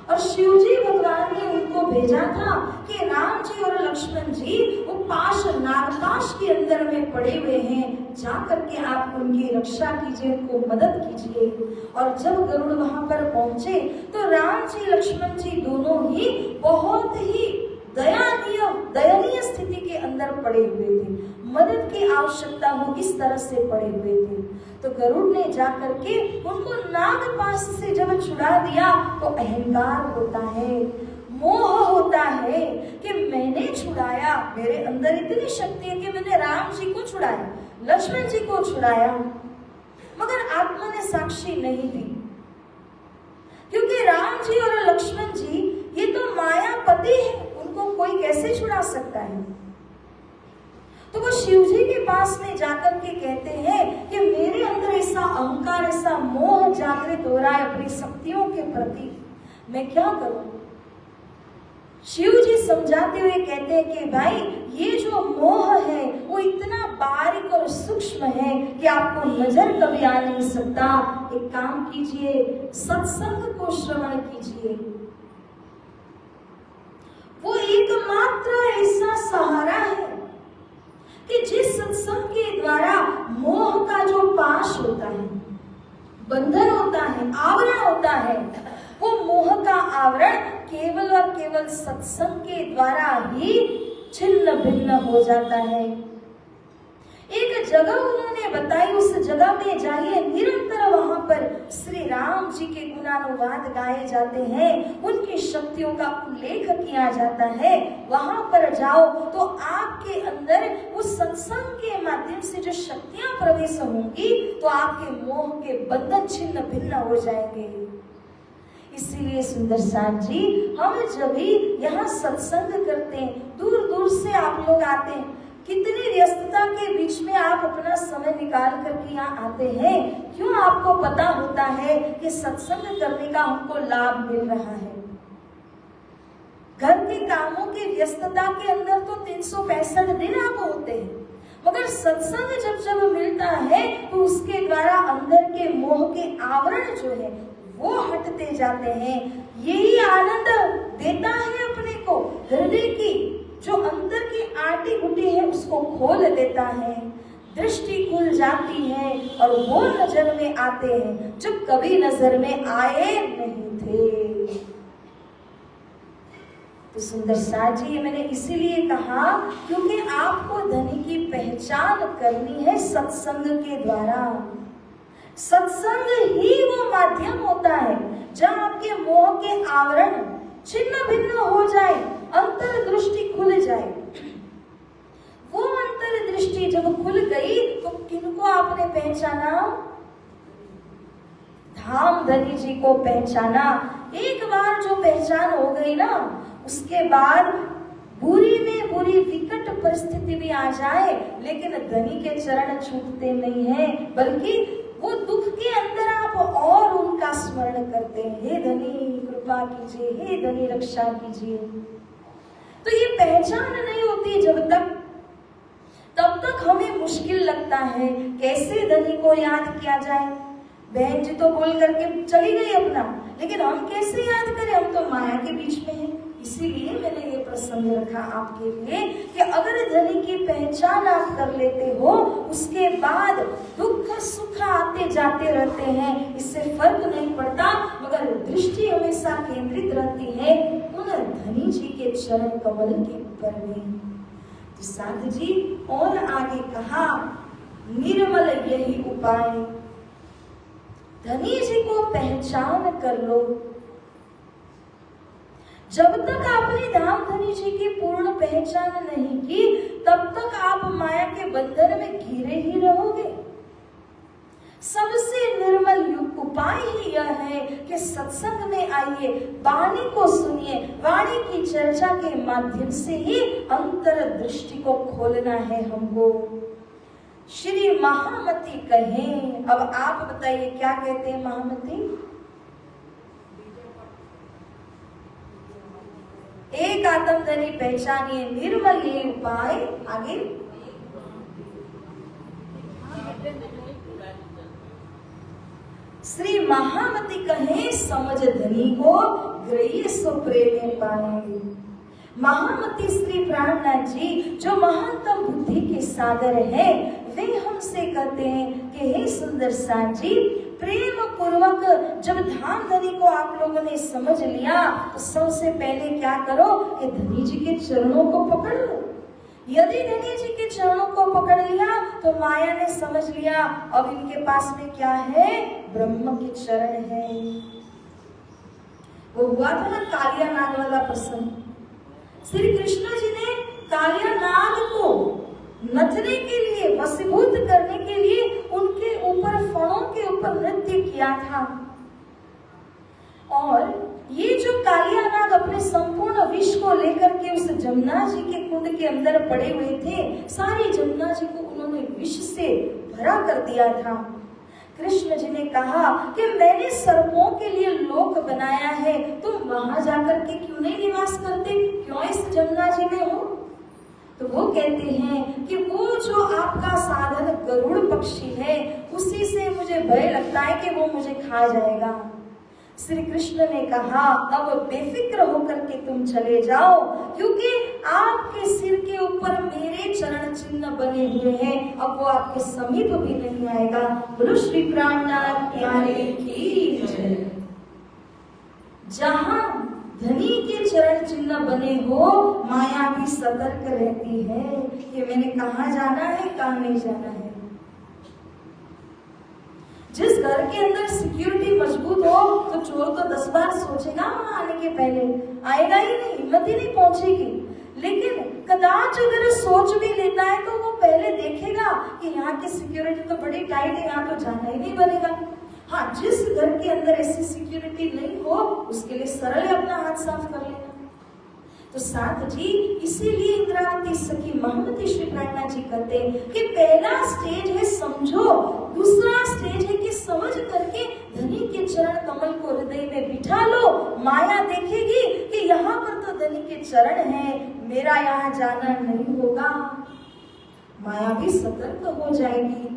और शिव जी भगवान ने उनको भेजा था कि राम जी और लक्ष्मण जी वो पाश नागपाश के अंदर में पड़े हुए हैं, जा करके आप उनकी रक्षा कीजिए, उनको मदद कीजिए। और जब गरुड़ वहां पर पहुंचे तो राम जी लक्ष्मण जी दोनों ही बहुत ही दयनीय स्थिति के अंदर पड़े हुए थे, मदद की आवश्यकता हो इस तरह से पड़े हुए थे। तो गरुड़ ने जाकर के उनको नागपाश से जब छुड़ा दिया तो अहंकार होता है, मोह होता है कि मैंने छुड़ाया, मेरे अंदर इतनी शक्ति है कि मैंने राम जी को छुड़ाया, लक्ष्मण जी को छुड़ाया, मगर आत्मा ने साक्षी नहीं दी, क्योंकि राम जी और लक्ष्मण जी ये तो मायापति है, उनको कोई कैसे छुड़ा सकता है। तो वो शिव जी के पास में जाकर के कहते हैं कि मेरे अंदर ऐसा अहंकार, ऐसा मोह जागृत हो रहा है अपनी शक्तियों के प्रति, मैं क्या करूं। शिव जी समझाते हुए कहते हैं कि भाई ये जो मोह है वो इतना बारीक और सूक्ष्म है कि आपको नजर कभी आ नहीं सकता। एक काम कीजिए, सत्संग को श्रवण कीजिए, वो एकमात्र ऐसा सहारा है कि जिस सत्संग के द्वारा मोह का जो पाश होता है, बंधन होता है, आवरण होता है, वो मोह का आवरण केवल और केवल सत्संग के द्वारा ही छिन्न भिन्न हो जाता है। एक जगह उन्होंने बताई, उस जगह में जाइए, निरंतर वहां पर श्री राम जी के गुणानुवाद गाए जाते हैं, उनकी शक्तियों का उल्लेख किया जाता है। वहां पर जाओ तो आपके अंदर उस सत्संग के माध्यम से जो शक्तियां प्रवेश होंगी तो आपके मोह के बंधन छिन्न भिन्न हो जाएंगे। इसीलिए सुंदर साथ जी, हम जब भी यहाँ सत्संग करते हैं, दूर दूर से आप लोग आते हैं, कितनी व्यस्तता के बीच में आप अपना समय निकाल करके यहाँ आते हैं, क्यों? आपको पता होता है कि सत्संग करने का हमको लाभ मिल रहा है। घर के कामों की व्यस्तता के अंदर तो 365 दिन आप होते हैं, मगर सत्संग जब जब मिलता है तो उसके द्वारा अंदर के मोह के आवरण जो है वो हटते जाते हैं। यही आनंद देता है अपने को, हृदय की जो अंदर की आटी गुटी है उसको खोल देता है, दृष्टि खुल जाती है और वो नजर में आते हैं जो कभी नजर में आए नहीं थे। तो सुंदर साथ जी, मैंने इसीलिए कहा क्योंकि आपको धनी की पहचान करनी है सत्संग के द्वारा। सत्संग ही वो माध्यम होता है जहाँ आपके मोह के आवरण छिन्न भिन्न हो जाए, अंतर दृष्टि खुल जाए। वो अंतर दृष्टि जब खुल गई तो किनको आपने पहचाना? धाम धनी जी को पहचाना। एक बार जो पहचान हो गई ना, उसके बाद बुरी में बुरी विकट परिस्थिति भी आ जाए लेकिन धनी के चरण छूटते नहीं है, बल्कि वो दुख के अंदर आप और उनका स्मरण करते हैं, हे धनी कृपा कीजिए, हे धनी रक्षा कीजिए। तो ये पहचान नहीं होती जब तक, तब तक हमें मुश्किल लगता है कैसे धनी को याद किया जाए। बहन जी तो बोल करके चली गई अपना, लेकिन हम कैसे याद करें, हम तो माया के बीच में हैं। इसीलिए मैंने ये प्रसंग रखा आपके लिए कि अगर धनी की पहचान आप कर लेते हो, उसके बाद दुख सुख आते जाते रहते हैं, इससे फर्क नहीं पड़ता, मगर दृष्टि हमेशा केंद्रित रहती है उन धनी जी के चरण कमल के ऊपर में। तो साथ जी और आगे कहा, निर्मल यही उपाय, धनी जी को पहचान कर लो। जब तक आपने धामधनी जी की पूर्ण पहचान नहीं की, तब तक आप माया के बंधन में घिरे ही रहोगे। सबसे निर्मल उपाय ही यह है कि सत्संग में आइए, वाणी को सुनिए। वाणी की चर्चा के माध्यम से ही अंतर्दृष्टि को खोलना है हमको। श्री महामती कहें, अब आप बताइए क्या कहते हैं महामती? एक आत्मधनी पहचानिए, निर्मल ये उपाय। आगे श्री महामती कहे, समझ धनी को ग्रह्य सो प्रेमे पाए। महामती श्री प्राणनाथ जी जो महानतम बुद्धि के सागर है, वे हमसे कहते हैं कि हे सुंदर साथ जी, प्रेम पूर्वक जब धामधनी को आप लोगों ने समझ लिया, तो सबसे पहले क्या करो कि धनी जी के चरणों को पकड़ लो। यदि धनी जी के चरणों को पकड़ लिया तो माया ने समझ लिया अब इनके पास में क्या है, ब्रह्म के चरण है। वो हुआ था ना कालिया नाग वाला प्रसंग। श्री कृष्ण जी ने कालिया नाग को नचने के लिए, वशीभूत करने के लिए उनके ऊपर, फणों के ऊपर नृत्य किया था। और ये जो कालिया नाग अपने संपूर्ण विष को लेकर के उस जमुना जी के कुंड के अंदर पड़े हुए थे, सारी जमुना जी को उन्होंने विष से भरा कर दिया था। कृष्ण जी ने कहा कि मैंने सर्पों के लिए लोक बनाया है, तुम वहां जाकर के क्यों नहीं निवास करते, क्यों इस जमुना जी में हो? तो वो कहते हैं कि वो जो आपका साधन गरुड़ पक्षी है, उसी से मुझे भय लगता है कि वो मुझे खा जाएगा। श्री कृष्ण ने कहा अब बेफिक्र होकर के तुम चले जाओ, क्योंकि आपके सिर के ऊपर मेरे चरण चिन्ह बने हुए हैं, अब वो आपके समीप भी नहीं आएगा। बोलो श्री प्राणनाथ प्यारे की जय। जहां धनी के चरण चिन्ह बने हो, माया भी सतर्क रहती है कि मैंने कहाँ जाना है, कहाँ नहीं जाना है। जिस घर के अंदर सिक्योरिटी मजबूत हो तो चोर तो 10 बार सोचेगा वहां आने के पहले, आएगा ही नहीं, हिम्मत ही नहीं पहुंचेगी। लेकिन कदाच अगर सोच भी लेता है तो वो पहले देखेगा कि यहाँ की सिक्योरिटी तो बड़ी टाइट है, यहाँ तो जाना ही नहीं बनेगा। हाँ, जिस घर के अंदर ऐसी सिक्योरिटी नहीं हो उसके लिए सरल अपना हाथ साफ कर लेना। तो साथ जी, इसीलिए इंद्रावती सखी महामती श्री प्राणनाथ जी कहते हैं कि पहला स्टेज है समझो, दूसरा स्टेज है कि समझ करके धनी के चरण कमल को हृदय में बिठा लो। माया देखेगी कि यहाँ पर तो धनी के चरण है, मेरा यहाँ जाना नहीं होगा, माया भी सतर्क हो जाएगी।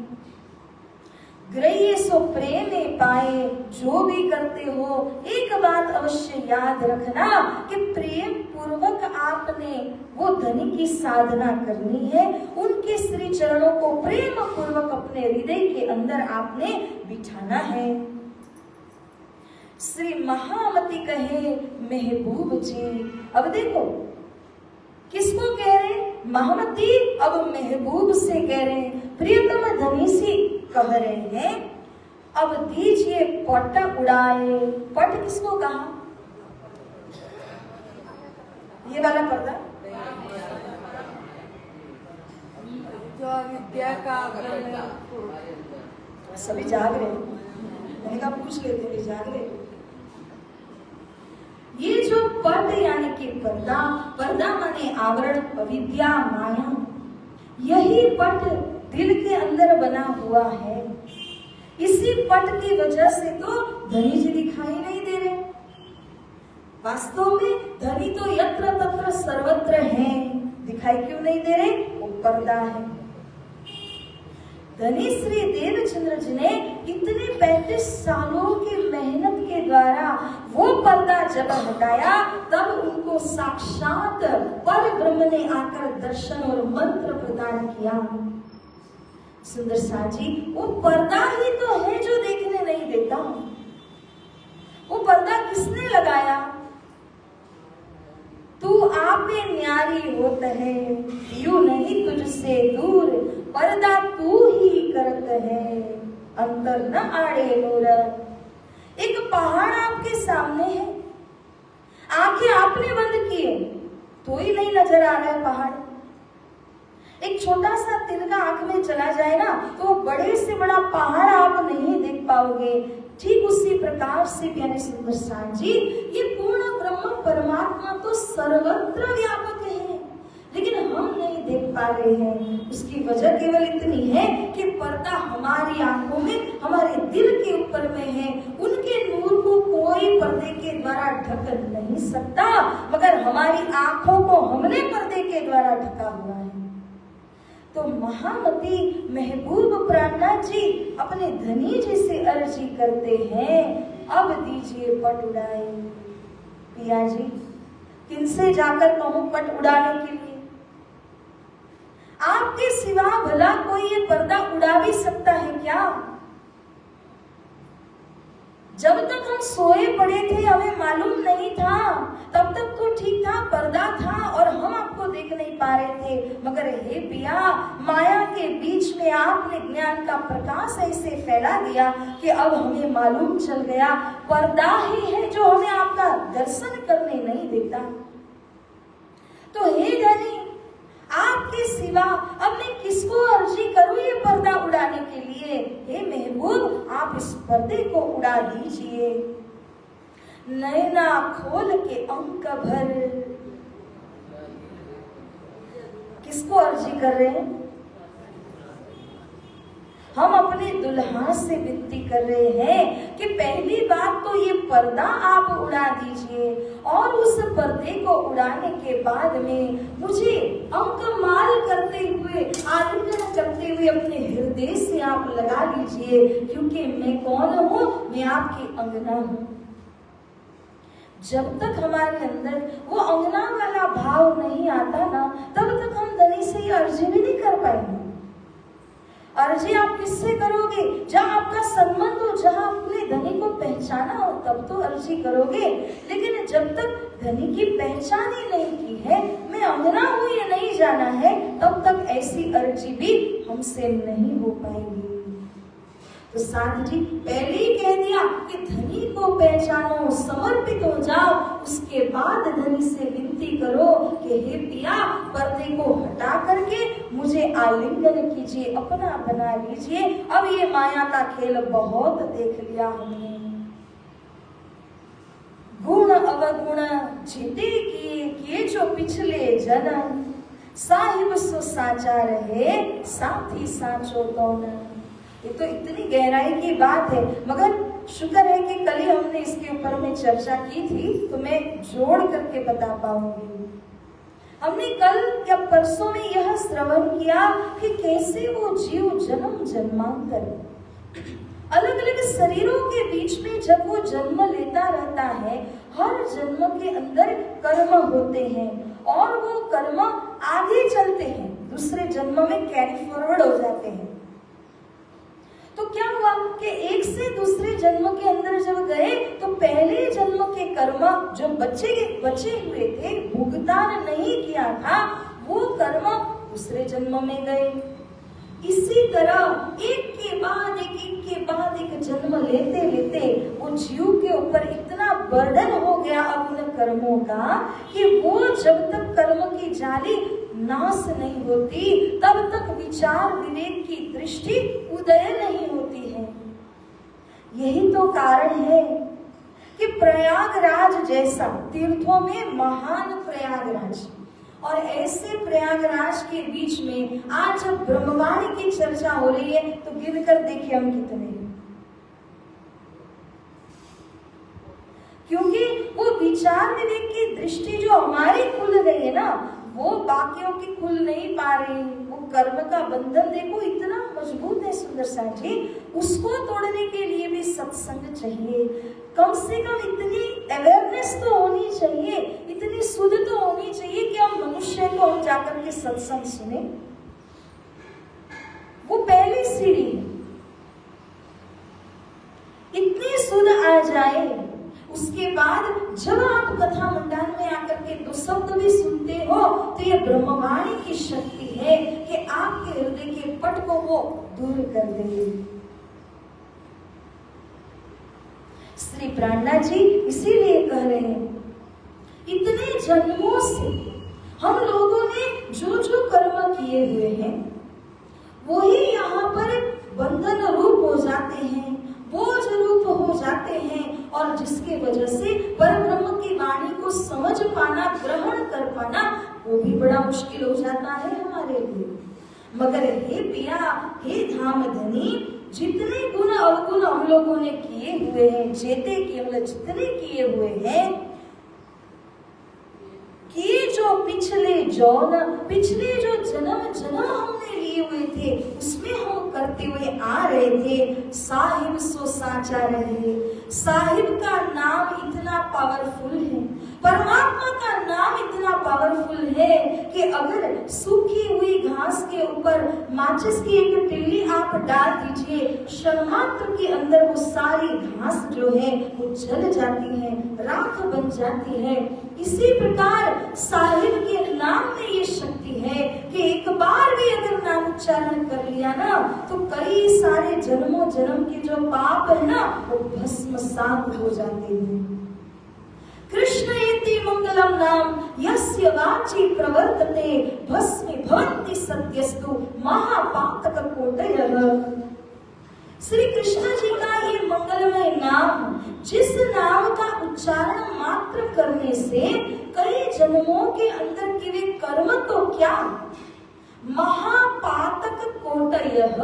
ग्रह्य सो प्रेमे पाए, जो भी करते हो एक बात अवश्य याद रखना कि प्रेम पूर्वक आपने वो धनी की साधना करनी है। उनके श्री चरणों को प्रेम पूर्वक अपने हृदय के अंदर आपने बिठाना है। श्री महामती कहे महबूब जी, अब देखो किसको कह रहे हैं? महामती अब महबूब से कह रहे हैं, प्रियतम धनी से कह रहे हैं अब दीजिए पट उड़ाए। पट किसको कहा? ये वाला पर्दा जो विद्या का सभी जाग रहे, मैंने कहा पूछ लेते हैं, जाग रहे। ये जो पट यानी कि पर्दा, पर्दा माने आवरण, अविद्या, माया, यही पट दिल के अंदर बना हुआ है। इसी पट की वजह से तो धनी जी दिखाई नहीं दे रहे। वास्तव में धनी तो यत्र तत्र सर्वत्र है, दिखाई क्यों नहीं दे रहे? वो पर्दा है। धनी श्री देवचंद्र जी ने इतने 35 सालों की मेहनत के द्वारा वो पर्दा जब हटाया, तब उनको साक्षात पर ब्रह्म ने आकर दर्शन और मंत्र प्रदान किया। सुंदर सा जी, वो पर्दा ही तो है जो देखने नहीं देता। वो पर्दा किसने लगाया? तू आपे न्यारी होत है, यू नहीं तुझसे दूर, पर्दा तू ही करत है, अंतर न आड़े नूर। एक पहाड़ आपके सामने है, आंखें आपने बंद किए तो ही नहीं नजर आ रहा है पहाड़। एक छोटा सा तिनका आंख में चला जाए ना तो बड़े से बड़ा पहाड़ आप नहीं देख पाओगे। ठीक उसी प्रकार से प्यारे सुंदर साथ जी, ये पूर्ण ब्रह्म परमात्मा तो सर्वत्र व्यापक है, लेकिन हम नहीं देख पा रहे हैं। उसकी वजह केवल इतनी है कि पर्दा हमारी आंखों में, हमारे दिल के ऊपर में है। उनके नूर को कोई पर्दे के द्वारा ढक नहीं सकता, मगर हमारी आंखों को हमने पर्दे के द्वारा ढका हुआ है। तो महामती महबूब प्राणनाथ जी अपने धनी जी से अर्जी करते हैं, अब दीजिए पट उड़ाए। पिया जी, किनसे जाकर कहूं पट उड़ाने के लिए? आपके सिवा भला कोई ये पर्दा उड़ा भी सकता है क्या? जब तक हम सोए पड़े थे हमें मालूम नहीं था, तब तक तो ठीक था, पर्दा था और हम आपको देख नहीं पा रहे थे। मगर हे पिया, माया के बीच में आपने ज्ञान का प्रकाश ऐसे फैला दिया कि अब हमें मालूम चल गया पर्दा ही है जो हमें आपका दर्शन करने नहीं देता। तो हे धनी, आपके सिवा अब मैं किसको अर्जी करूं ये पर्दा उड़ाने के लिए? हे महबूब, आप इस पर्दे को उड़ा दीजिए। नैना खोल के अंक भर, किसको अर्जी कर रहे हैं? हम अपने दुल्हा से विनती कर रहे हैं कि पहली बात तो ये पर्दा आप उड़ा दीजिए, और उस पर्दे को उड़ाने के बाद में मुझे अंकमाल करते हुए, आलिंगन करते हुए अपने हृदय से आप लगा लीजिए, क्योंकि मैं कौन हूँ? मैं आपकी अंगना हूँ। जब तक हमारे अंदर वो अंगना वाला भाव नहीं आता ना, तब तक हम धनी से ये अर्जी भी नहीं कर पाएंगे। अर्जी आप किससे करोगे? जहाँ आपका संबंध हो, जहाँ अपने धनी को पहचाना हो, तब तो अर्जी करोगे। लेकिन जब तक धनी की पहचान ही नहीं की है, मैं अंगना हूँ ये नहीं जाना है, तब तक ऐसी अर्जी भी हमसे नहीं हो पाएगी। तो साथ जी पहले ही कह दिया कि धनी को पहचानो, समर्पित हो जाओ, उसके बाद धनी से विनती करो कि हे पिया, पर्दे को हटा करके मुझे आलिंगन कीजिए, अपना बना लीजिए। अब ये माया का खेल बहुत देख लिया हमने। गुण अवगुण जिते किए जो पिछले जन्म, साहिब सो साचा रहे, साथी साचो दोनों। ये तो इतनी गहराई की बात है, मगर शुक्र है कि कल ही हमने इसके ऊपर में चर्चा की थी, तो मैं जोड़ करके बता पाऊंगी। हमने कल या परसों में यह श्रवण किया कि कैसे वो जीव जन्म जन्मांतर अलग अलग शरीरों के बीच में जब वो जन्म लेता रहता है, हर जन्म के अंदर कर्म होते हैं और वो कर्म आगे चलते हैं, दूसरे जन्म में कैरी फॉरवर्ड हो जाते हैं। तो क्या हुआ कि एक से दूसरे जन्म के अंदर जब गए तो पहले जन्म के कर्म जो बचे हुए थे, भुगतान नहीं किया था, वो कर्म दूसरे जन्म में गए। इसी तरह एक के बाद एक जन्म लेते लेते वो जीव के ऊपर इतना बर्डन हो गया अब उन कर्मों का कि वो जब तक कर्म की जाली नाश नहीं होती, तब तक विचार विवेक की दृष्टि उदय नहीं होती है। यही तो कारण है कि प्रयागराज जैसा तीर्थों में महान प्रयागराज, और ऐसे प्रयागराज के बीच में आज जब ब्रह्मवाणी की चर्चा हो रही है तो गिर कर देखिए हम कितने हैं। क्योंकि वो विचार विवेक की दृष्टि जो हमारी खुल गई है ना, वो बाकियों की खुल नहीं पा रही। वो कर्म का बंधन देखो इतना मजबूत है सुंदर साथी, उसको तोड़ने के लिए भी सत्संग चाहिए। कम से कम इतनी अवेयरनेस तो होनी चाहिए, इतनी सुध तो होनी चाहिए कि हम मनुष्य को हम जाकर के सत्संग सुने। वो पहली सीढ़ी है। इतनी सुध आ जाए, उसके बाद जब आप कथा मंडान में आकर के दो शब्द भी सुनते हो तो ये ब्रह्मवाणी की शक्ति है कि आपके हृदय के पट को वो दूर कर दे। श्री प्राणनाथ जी इसीलिए कह रहे हैं इतने जन्मों से हम लोगों ने जो जो कर्म किए हुए हैं वही यहाँ पर बंधन रूप हो जाते हैं, बोझ रूप हो जाते हैं, और जिसके वजह से परब्रह्म की वाणी को समझ पाना, ग्रहण कर पाना वो भी बड़ा मुश्किल हो जाता है हमारे लिए। मगर हे पिया, हे धाम धनी, जितने गुण अवगुण हम लोगों ने किए हुए हैं, जेते केवल जितने किए हुए हैं, कि जो पिछले जो जन्म हमने लिए हुए थे उसमें हम करते हुए आ रहे थे, साहिब सो साचा रहे। साहिब का नाम इतना पावरफुल है, परमात्मा का नाम इतना पावरफुल है कि अगर सूखी हुई घास के ऊपर माचिस की एक तिल्ली आप डाल दीजिए, क्षण मात्र के अंदर वो सारी घास जो है वो जल जाती है, राख बन जाती है। इसी प्रकार साहिब के नाम में ये शक्ति है कि एक बार भी अगर नाम उच्चारण कर लिया ना तो कई सारे जन्मों जन्म के जो पाप है ना वो भस्मसात हो जाते हैं। कृष्ण एति मंगलम नाम यस्य वाचि प्रवर्तते भस्मीभवन्ति सत्यस्तु महापातक कोटयः। श्री कृष्ण जी का ये मंगलमय नाम, जिस नाम का उच्चारण मात्र करने से कई जन्मों के अंदर के वे कर्म तो क्या, महापातक कोटयः।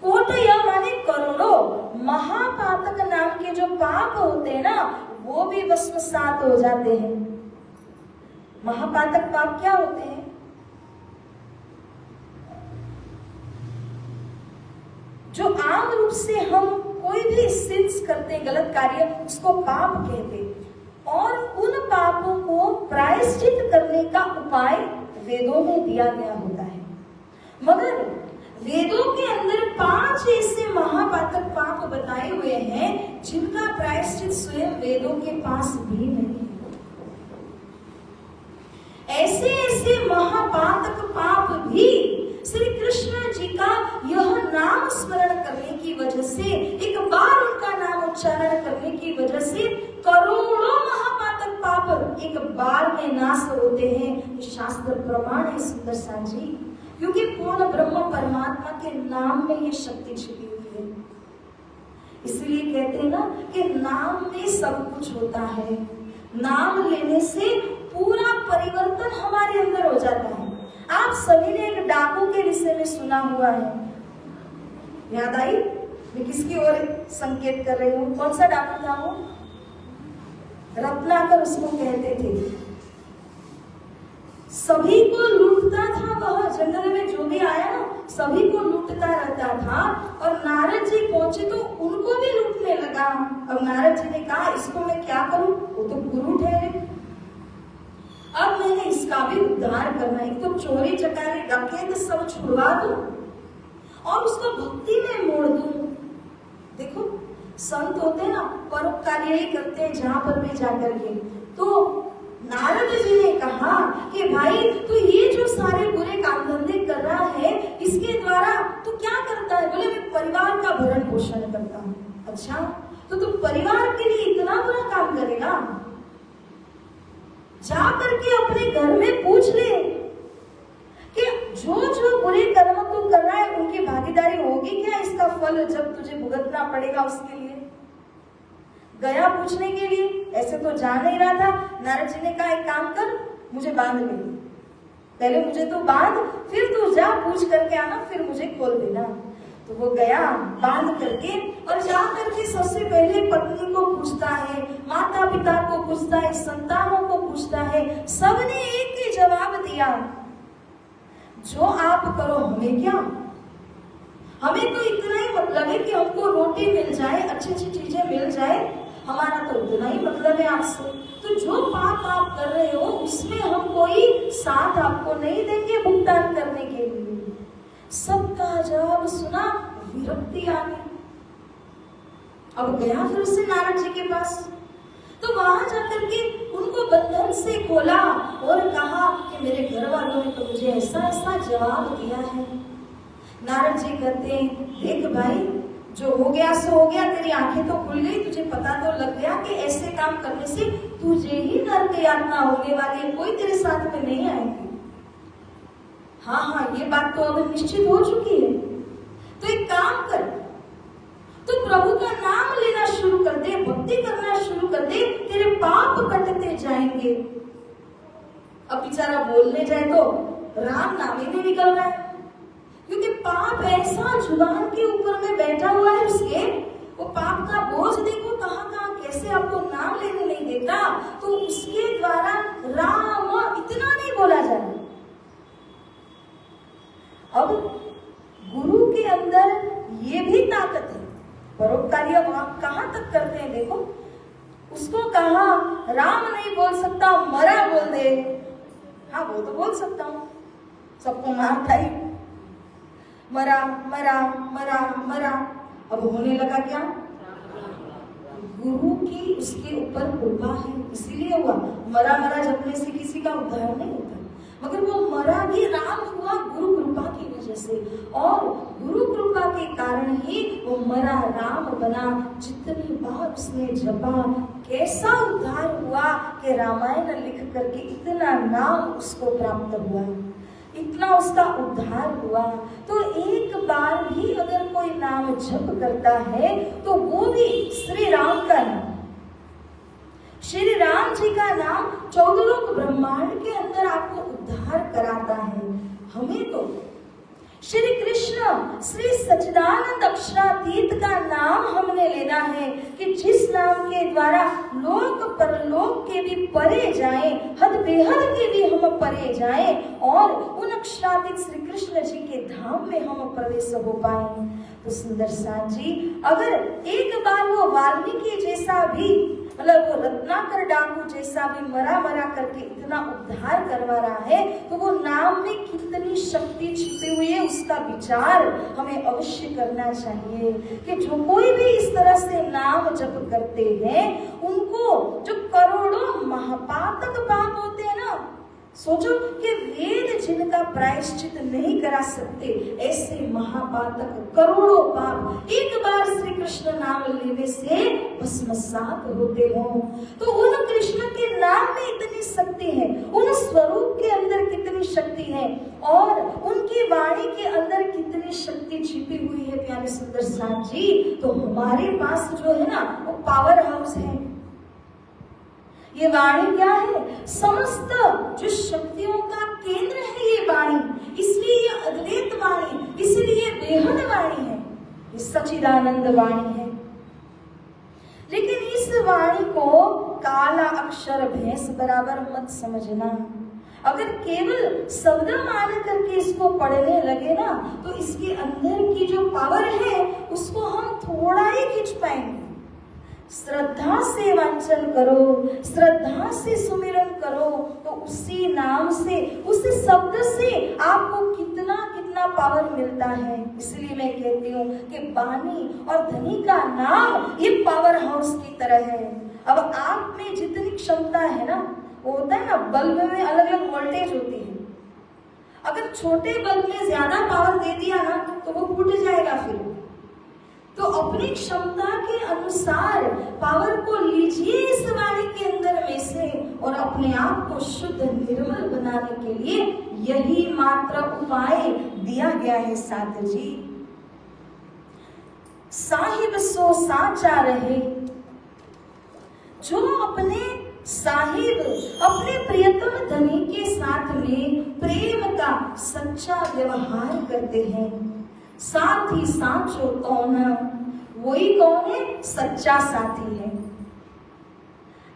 कोटय माने करोड़ों, महापातक नाम के जो पाप होते हैं ना वो भी भस्मसात हो जाते हैं। महापातक पाप क्या होते हैं? जो आम रूप से हम कोई भी सिंस करते हैं, गलत कार्य, उसको पाप कहते हैं, और उन पापों को प्रायश्चित करने का उपाय वेदों में दिया गया होता है। मगर वेदों के अंदर 5 ऐसे महापातक पाप बताए हुए हैं जिनका प्रायश्चित स्वयं वेदों के पास भी नहीं है। ऐसे ऐसे महापातक पाप भी श्री कृष्ण जी का यह नाम स्मरण करने की वजह से, एक बार उनका नाम उच्चारण करने की वजह से करोड़ों महापातक पाप एक बार में नाश होते हैं। शास्त्र प्रमाण है सुंदर सा जी, क्योंकि पूर्ण ब्रह्म परमात्मा के नाम में ये शक्ति छिपी हुई है। इसलिए कहते हैं ना कि नाम में सब कुछ होता है, नाम लेने से पूरा परिवर्तन हमारे अंदर हो जाता है। आप सभी ने एक डाकू के विषय में सुना हुआ है, याद आई? मैं किसकी ओर संकेत कर रही हूँ? कौन सा डाकू था वो? रत्नाकर उसको कहते थे। सभी को लूटता था वह, जंगल में जो भी आया ना सभी को लूटता रहता था, और नारद जी पहुंचे तो उनको भी लूटने लगा। अब नारद जी ने कहा इसको मैं क्या करूं, वो तो गुरु ठहरे, अब मैंने इसका भी उद्धार करना है। एक तो चोरी चकारी डकैत सब छुड़वा दूं और उसको भक्ति में मोड़ दूं। देखो संत होते हैं ना, परोपकार ही करते हैं जहां पर भी जाकर के। तो नारद जी ने कहा कि भाई तू ये जो सारे बुरे काम धंधे कर रहा है, इसके द्वारा तू क्या करता है? बोले मैं परिवार का भरण पोषण करता हूँ। अच्छा, तो तू परिवार के लिए इतना बुरा काम करेगा? जा करके अपने घर में पूछ ले कि जो जो बुरे कर्म तू कर रहा है उनकी भागीदारी होगी क्या? इसका फल जब तुझे भुगतना पड़ेगा उसके लिए। गया पूछने के लिए, ऐसे तो जा नहीं रहा था। नारद जी ने कहा एक काम कर, मुझे बांध ले, पहले मुझे तो बांध, फिर तू जा पूछ करके आना, फिर मुझे खोल देना। तो वो गया बांध करके, और जा करके सबसे पहले पत्नी को पूछता है, माता पिता को पूछता है, संतानों को पूछता है। सबने एक ही जवाब दिया, जो आप करो हमें क्या, हमें तो इतना ही मतलब है कि हमको रोटी मिल जाए, अच्छी अच्छी चीजें मिल जाए, हमारा तो उतना ही मतलब है आपसे। तो जो पाप आप कर रहे हो उसमें हम कोई साथ आपको नहीं देंगे भुगतान करने के लिए। सबका जवाब सुना, विरक्ति आ गई। अब गया फिर उससे नारद जी के पास, तो वहां जाकर के उनको बंधन से खोला और कहा कि मेरे घर वालों ने तो मुझे ऐसा ऐसा जवाब दिया है। नारद जी कहते हैं, देख भाई, जो हो गया सो हो गया, तेरी आंखें तो खुल गई, तुझे पता तो लग गया कि ऐसे काम करने से तुझे ही नरक यातना होने वाली है, कोई तेरे साथ में नहीं आएगी। हाँ, ये बात तो अब निश्चित हो चुकी है। तो एक काम कर, तो प्रभु का नाम लेना शुरू कर दे, भक्ति करना शुरू कर दे, तेरे पाप कटते जाएंगे। अब बेचारा बोलने जाए तो राम नाम ही नहीं निकल रहा है, क्योंकि पाप ऐसा जुबान के ऊपर में बैठा हुआ है उसके, वो पाप का बोझ देखो कहाँ कहाँ कैसे आपको नाम लेने नहीं देता, तो उसके द्वारा राम इतना नहीं बोला जा रहा। अब गुरु के अंदर ये भी ताकत है, परोपकारी आप कहाँ तक करते हैं देखो, उसको कहा राम नहीं बोल सकता, मरा बोल दे। हाँ, वो तो बोल सकता हूँ, सबको मारता ही, मरा मरा मरा मरा। अब होने लगा क्या, गुरु की उसके ऊपर कृपा है, इसीलिए हुआ। मरा मरा जपने से किसी का उद्धार नहीं होता, मगर वो मरा भी राम हुआ गुरु कृपा की वजह से, और गुरु कृपा के कारण ही वो मरा राम बना। जितनी बार उसने जपा, कैसा उद्धार हुआ कि रामायण लिख करके इतना नाम उसको प्राप्त हुआ, इतना उसका उद्धार हुआ। तो एक बार भी अगर कोई नाम जप करता है तो वो भी श्री राम का नाम, श्री राम जी का नाम 14 लोक ब्रह्मांड के अंदर आपको उद्धार कराता है। हमें तो श्री कृष्ण श्री सच्चिदानंद अक्षरातीत का नाम हमने लेना है कि जिस नाम के द्वारा लोक परलोक के भी परे जाएं, हद बेहद के भी हम परे जाएं, और उन अक्षरातीत श्री कृष्ण जी के धाम में हम प्रवेश हो पाए। तो सुंदर साथ जी, अगर एक बार वो वाल्मीकि जैसा भी, मतलब वो रत्नाकर डाकू जैसा भी मरा मरा करके इतना उद्धार करवा रहा है, तो वो नाम में कितनी शक्ति छिपी हुई है उसका विचार हमें अवश्य करना चाहिए। कि जो कोई भी इस तरह से नाम जप करते हैं, उनको जो करोड़ों महापातक पाप होते हैं ना, सोचो कि वेद जिनका प्रायश्चित नहीं करा सकते, ऐसे महापातक करोड़ों पाप एक बार श्री कृष्ण नाम लेने से भस्मसात होते हो। तो उन कृष्ण के नाम में इतनी शक्ति है, उन स्वरूप के अंदर कितनी शक्ति है, और उनकी वाणी के अंदर कितनी शक्ति छिपी हुई है प्यारे सुंदर साथ जी। तो हमारे पास जो है ना, वो पावर हाउस है। ये वाणी क्या है, समस्त जो शक्तियों का केंद्र है ये वाणी, इसलिए ये अद्वैत वाणी, इसलिए बेहद वाणी है, ये सच्चिदानंद वाणी है। लेकिन इस वाणी को काला अक्षर भैंस बराबर मत समझना। अगर केवल शब्द मान करके इसको पढ़ने लगे ना, तो इसके अंदर की जो पावर है उसको हम थोड़ा ही खींच पाएंगे। श्रद्धा से वांचन करो, श्रद्धा से सुमिरन करो, तो उसी नाम से, उस शब्द से आपको कितना कितना पावर मिलता है। इसलिए मैं कहती हूँ कि बानी और धनी का नाम ये पावर हाउस की तरह है। अब आप में जितनी क्षमता है ना, वो होता है ना, बल्ब में अलग अलग वोल्टेज होती है। अगर छोटे बल्ब में ज्यादा पावर दे दिया ना, तो वो फूट जाएगा फिर। तो अपनी क्षमता के अनुसार पावर को लीजिए इस वाणी के अंदर में से, और अपने आप को शुद्ध निर्मल बनाने के लिए यही मात्र उपाय दिया गया है साथ जी। साहिब सो साचा रहे, जो अपने साहिब, अपने प्रियतम धनी के साथ में प्रेम का सच्चा व्यवहार करते हैं। साथी साचो कौन, वही कौन है, सच्चा साथी है।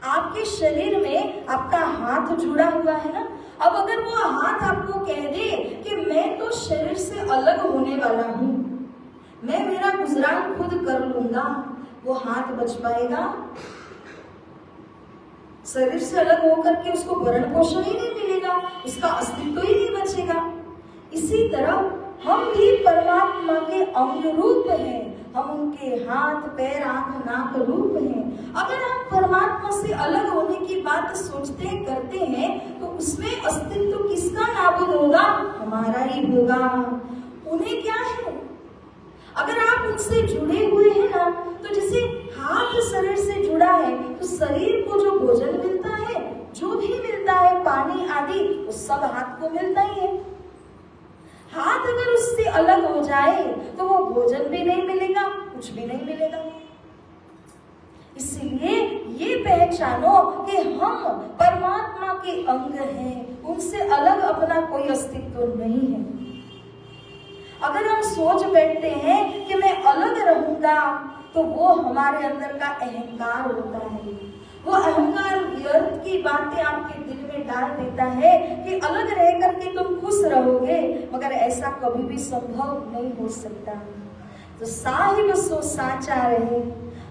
आपके शरीर में आपका हाथ जुड़ा हुआ है ना, अब अगर वो हाथ आपको कह दे कि मैं तो शरीर से अलग होने वाला हूं, मैं मेरा गुजरान खुद कर लूंगा, वो हाथ बच पाएगा? शरीर से अलग होकर के उसको भरण पोषण ही नहीं मिलेगा, उसका अस्तित्व ही नहीं बचेगा। इसी तरह हम भी परमात्मा के अंग रूप हैं, हम उनके हाथ पैर आंख नाक रूप हैं। अगर हम परमात्मा से अलग होने की बात सोचते करते हैं, तो उसमें अस्तित्व किसका नाबूद होगा? हमारा ही होगा। उन्हें क्या है, अगर आप उनसे जुड़े हुए हैं ना, तो जैसे हाथ शरीर से जुड़ा है, तो शरीर को जो भोजन मिलता है, जो भी मिलता है पानी आदि, वो सब हाथ को मिलता ही है। हाथ अगर उससे अलग हो जाए तो वो भोजन भी नहीं मिलेगा, कुछ भी नहीं मिलेगा। इसलिए ये पहचानो कि हम परमात्मा के अंग हैं, उनसे अलग अपना कोई अस्तित्व नहीं है। अगर हम सोच बैठते हैं कि मैं अलग रहूंगा, तो वो हमारे अंदर का अहंकार होता है। वो अहंकार व्यर्थ की बातें आपके दिल में डाल देता है कि अलग रह करके तुम खुश रहोगे, मगर ऐसा कभी भी संभव नहीं हो सकता। तो साहिब सो साचा रहे,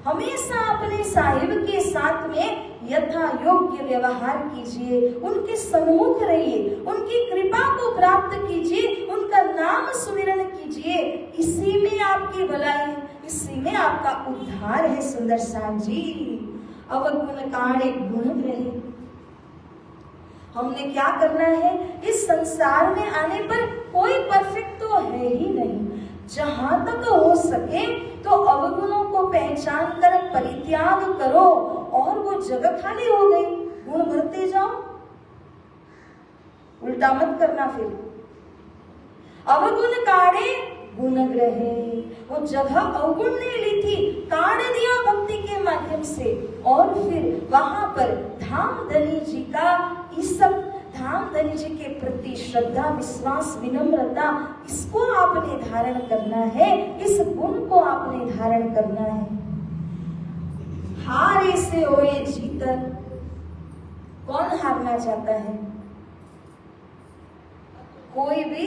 हमेशा अपने साहिब के साथ में यथा योग्य व्यवहार कीजिए, उनके सम्मुख रहिए, उनकी कृपा को प्राप्त कीजिए, उनका नाम सुमिरन कीजिए। इसी में आपकी भलाई, इसी में आपका उद्धार है। सुंदर साथ जी, अवगुण काणे गुण रहे। हमने क्या करना है? इस संसार में आने पर कोई परफेक्ट तो है ही नहीं। जहां तक हो सके तो अवगुणों को पहचान कर परित्याग करो, और वो जगह खाली हो गई, गुण भरते जाओ। उल्टा मत करना। फिर अवगुण काढ़े गुण ग्रहे, वो जगह अवगुण ने ली थी, काढ़ दिया भक्ति के माध्यम से, और फिर वहां पर धामधनी जी का इस सब धामधनी जी के प्रति श्रद्धा, विश्वास, विनम्रता, इसको आपने धारण करना है, इस गुण को आपने धारण करना है। हारे से होए जीतर, कौन हारना चाहता है? कोई भी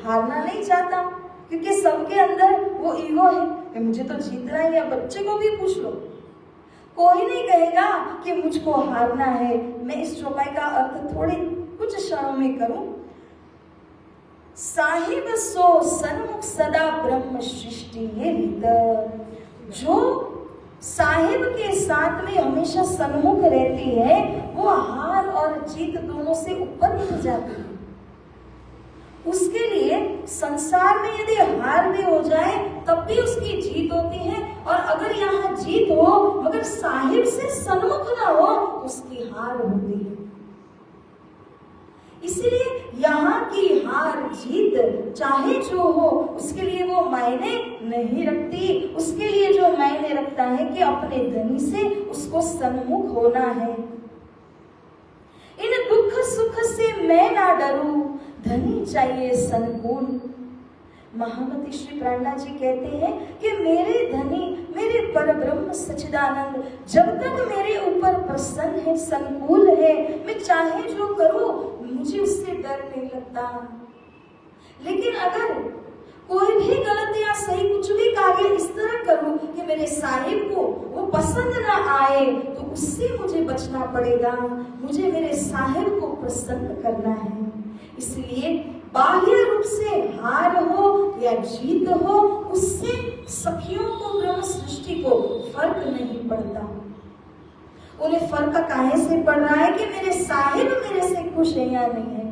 हारना नहीं चाहता, क्योंकि सबके अंदर वो ईगो है कि मुझे तो जीतना ही है। बच्चे को भी पूछ लो, कोई नहीं कहेगा कि मुझको हारना है। मैं इस चौपाई का अर्थ थोड़े कुछ क्षणों में करूं। साहिब सो सन्मुख सदा ब्रह्म सृष्टि ये रीत। जो साहिब के साथ में हमेशा सन्मुख रहती है, वो हार और जीत दोनों से ऊपर उठ जाती है। उसके लिए संसार में यदि हार भी हो जाए तब भी उसकी जीत होती है, और अगर यहाँ जीत हो मगर साहिब से सन्मुख ना हो तो उसकी हार होती है। इसलिए यहाँ की हार जीत चाहे जो हो, उसके लिए वो मायने नहीं रखती। उसके लिए जो मायने रखता है कि अपने धनी से उसको सन्मुख होना है। इन दुख सुख से मैं ना डरूं, धनी चाहिए संकुल। महामती श्री प्राणनाथ जी कहते हैं कि मेरे धनी, मेरे परब्रह्म सच्चिदानंद जब तक मेरे ऊपर प्रसन्न है, संकुल है, मैं चाहे जो करूं मुझे उससे डर नहीं लगता। लेकिन अगर कोई भी गलत या सही कुछ भी कार्य इस तरह करूं कि मेरे साहिब को वो पसंद ना आए, तो उससे मुझे बचना पड़ेगा। मुझे मेरे साहिब को प्रसन्न करना है। इसलिए बाह्य रूप से हार हो या जीत हो, उससे सखियों को, ब्रह्म सृष्टि को फर्क नहीं पड़ता। उन्हें फर्क काहे से पड़ रहा है कि मेरे साहिब मेरे से खुश है या नहीं है।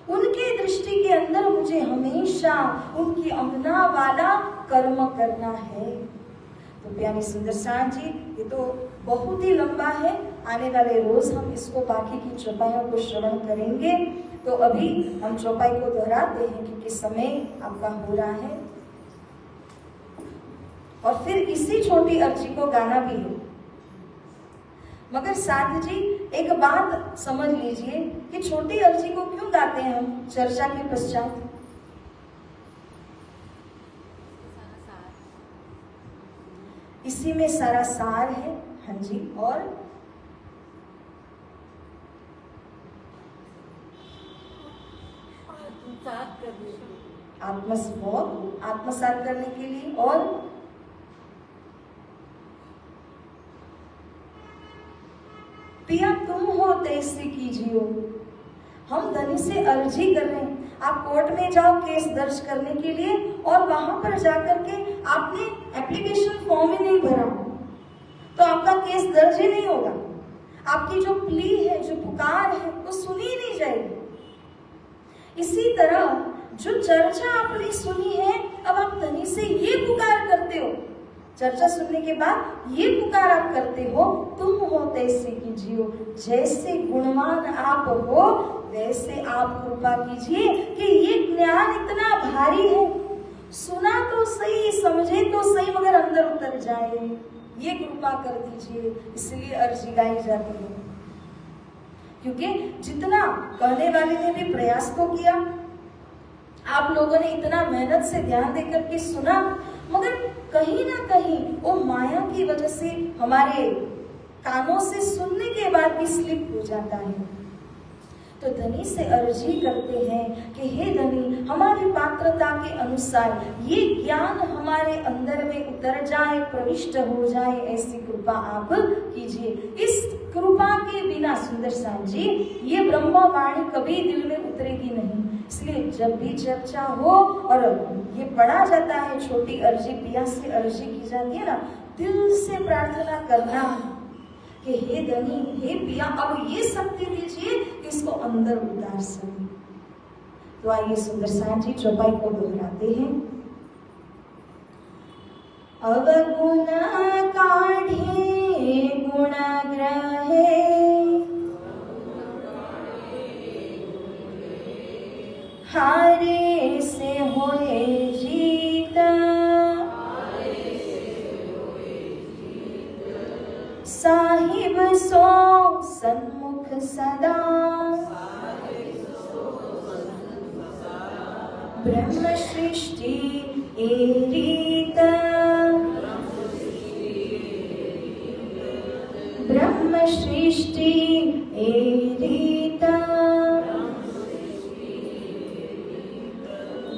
उनके दृष्टि के अंदर मुझे हमेशा उनकी अमना वाला कर्म करना है। तो प्यारे सुंदर साथ जी, ये तो बहुत ही लंबा है। आने वाले रोज हम इसको बाकी की चौपाइयों को श्रवण करेंगे। तो अभी हम चौपाई को दोहराते हैं क्योंकि समय आपका हो रहा है, और फिर इसी छोटी अर्जी को गाना भी है। मगर साथ जी एक बात समझ लीजिए कि छोटी अर्जी को क्यों गाते हैं हम चर्चा के पश्चात। इसी में सारा सार है। हाँ जी, और आत्मसात करने के लिए, और पिया तुम हो तैसी कीजियो। हम धनी से अर्जी कर रहे हैं। आप कोर्ट में जाओ केस दर्ज करने के लिए, और वहां पर जाकर के आपने एप्लीकेशन फॉर्म ही नहीं भरा तो आपका केस दर्ज ही नहीं होगा। आपकी जो प्ली है, जो पुकार है, वो सुनी ही नहीं जाएगी। इसी तरह जो चर्चा आपने सुनी है, अब आप धनी से ये पुकार करते हो, चर्चा सुनने के बाद ये पुकार आप करते हो, तुम हो तैसे कीजिए, जैसे गुणवान आप हो वैसे आप कृपा कीजिए कि ये ज्ञान इतना भारी है, सुना तो सही, समझे तो सही, मगर अंदर उतर जाए, ये कृपा कर दीजिए। इसलिए अर्जी गाई जाती है, क्योंकि जितना कहने वाले ने भी प्रयास तो किया, आप लोगों ने इतना मेहनत से ध्यान देकर के सुना, मगर कहीं ना कहीं वो माया की वजह से हमारे कानों से सुनने के बाद भी स्लिप हो जाता है। तो धनी से अर्जी करते हैं कि हे धनी, हमारी पात्रता के अनुसार ये ज्ञान हमारे अंदर में उतर जाए, प्रविष्ट हो जाए, ऐसी कृपा आप कीजिए। इस कृपा के बिना सुंदर साथ जी ये ब्रह्मवाणी कभी दिल में उतरेगी नहीं। इसलिए जब भी चर्चा हो और ये पढ़ा जाता है, छोटी अर्जी पिया से अर्जी की जाती है ना, दिल से प्रार्थना करना कि हे धनी, हे पिया, अब ये शक्ति दीजिए कि इसको अंदर उतार सके। तो आइए सुंदर साथ जी चौपाई को दोहराते हैं। अवगुण काढ़े गुण ग्रहे, हारे से होए जीत, साहिब सो सन्मुख सदा, ब्रह्म सृष्टि ए रीत, ब्रह्म सृष्टि ए रीत।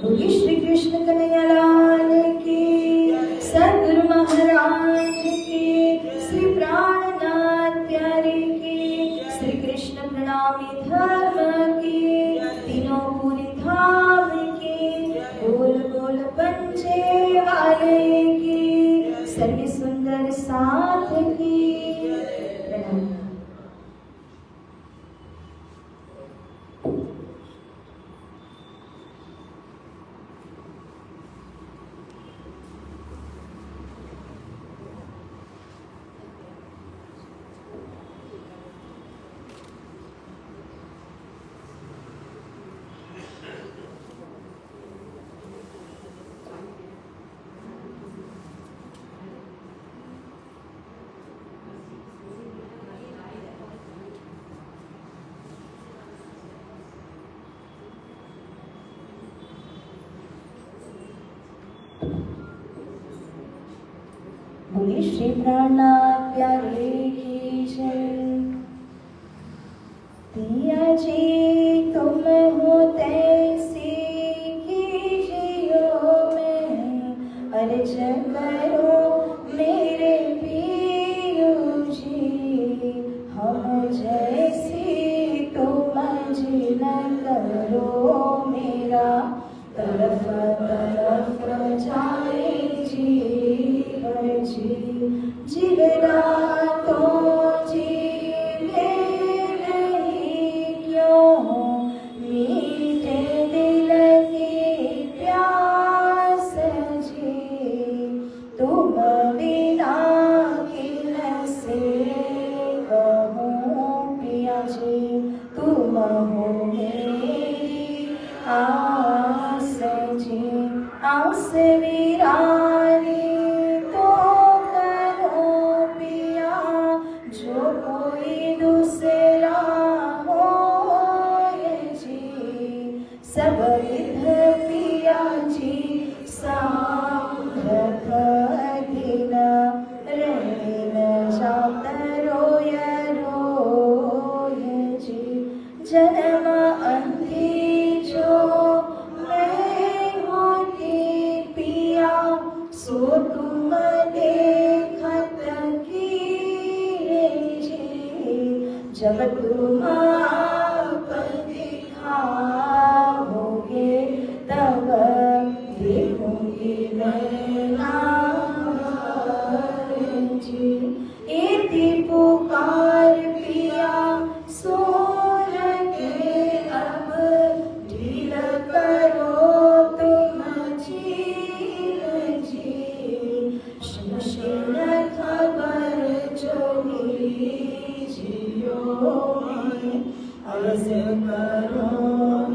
बोलिए श्री कृष्ण कन्हैया लाल की, सद्गुरु महाराज की, श्री प्राणनाथ प्यारे की, श्री कृष्ण प्रणामी धर्म की, तीनों पूरी धाम की, बोल बोल पंचे वाले की, सर्व सुंदर साथ की। प्रणाम। बोले श्री प्राणनाथ प्यारे की जय। पिया जी तुम हो तैसे कीजियो, मैं अर्ज करो मेरे पियो जी, हम जैसे तुम जिन करो, मेरा तरफ तरफ जाए जी जी, जिगरा तो जीवे नहीं क्यों, मीठे दिल की प्यास जी, तुम बिना किन से कहूँ पिया जी, तुम हो मेरी आस जी, आस वीरानी तो करो पिया, जो कोई दूसरा हो जी, सब विध पिया जी सामर्थ दिन, रहे न जात रोय रोय जी, जन्म अंधी जो मैं होती पिया, सो तुम देखत कीरे जी, जब तुम आप दिखाओगे तब देखूंगी मैं नाम जी, इति पुकार पिया सोर के अब ढील करो अर्ज करो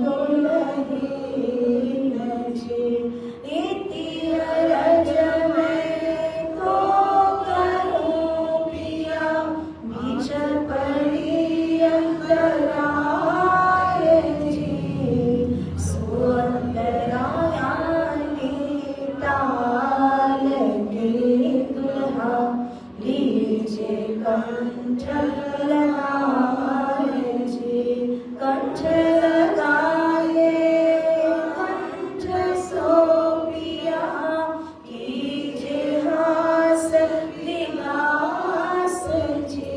दुल्हीन जी, इति अरज मैं तो करूं पिया, बीच पड़ी अंतराय जी, सुअंतरायानी टाल के दुल्हा, लीजे कंठ लगाए जी, कंठ लगाए कंठ सो पिया, कीजे हास विलास जी,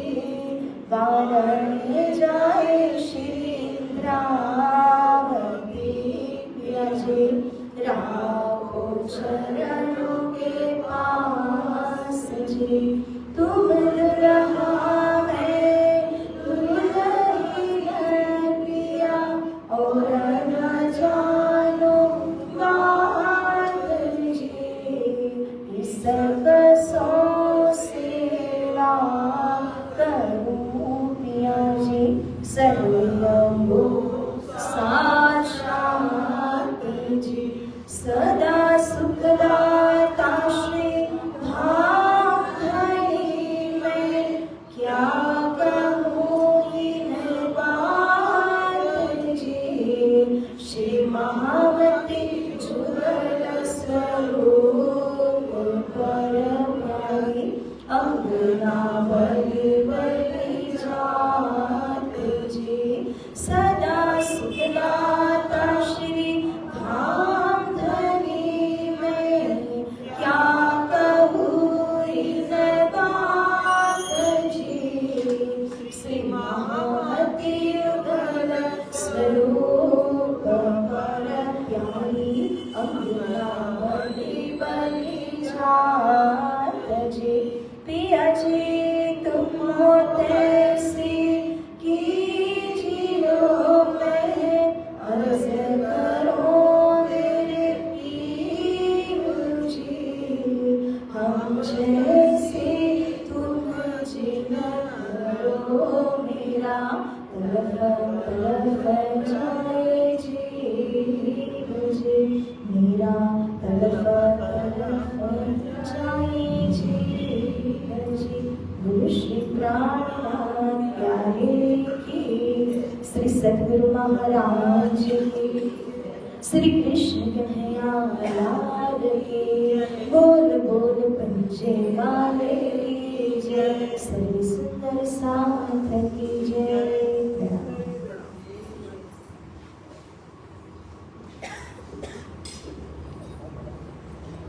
वारण जाए श्री इंद्रावती पिया जी, राखो चरणों के पास जी, तुम दुल्हा मैं दुल्हीन पिया, और न जानो बात जी, सकसो सेवा करूं पिया जी, सर्वंगो साक्षात जी, सदा सुखदाता श्री धाम धनी मैं, क्या कहूँ इन बात जी, श्री महावती जुगल स्वरूप पर प्यारी, अंगना बलि बलि जात जी, सदा सुखदाता श्री धाम धनी मैं, क्या कहूँ इन बात जी, श्री महावती युगल स्वरूप पर प्यारी, अंगना बलि बलि जात जी, पिया जी तुम हो तैसी कीजियो मैं, अर्ज करो मेरे पीर जी, हम जैसे तुम जिन करो मेरा, तलफ तलफ जाए जीव जी, मेरा तलफ तलफ जाए जीव जी, गुरु श्री प्राणनाथ प्यारे की, श्री सद्गुरु महाराज की, श्री कृष्ण कन्हैया लाल की, बोल बोल पंचे वाले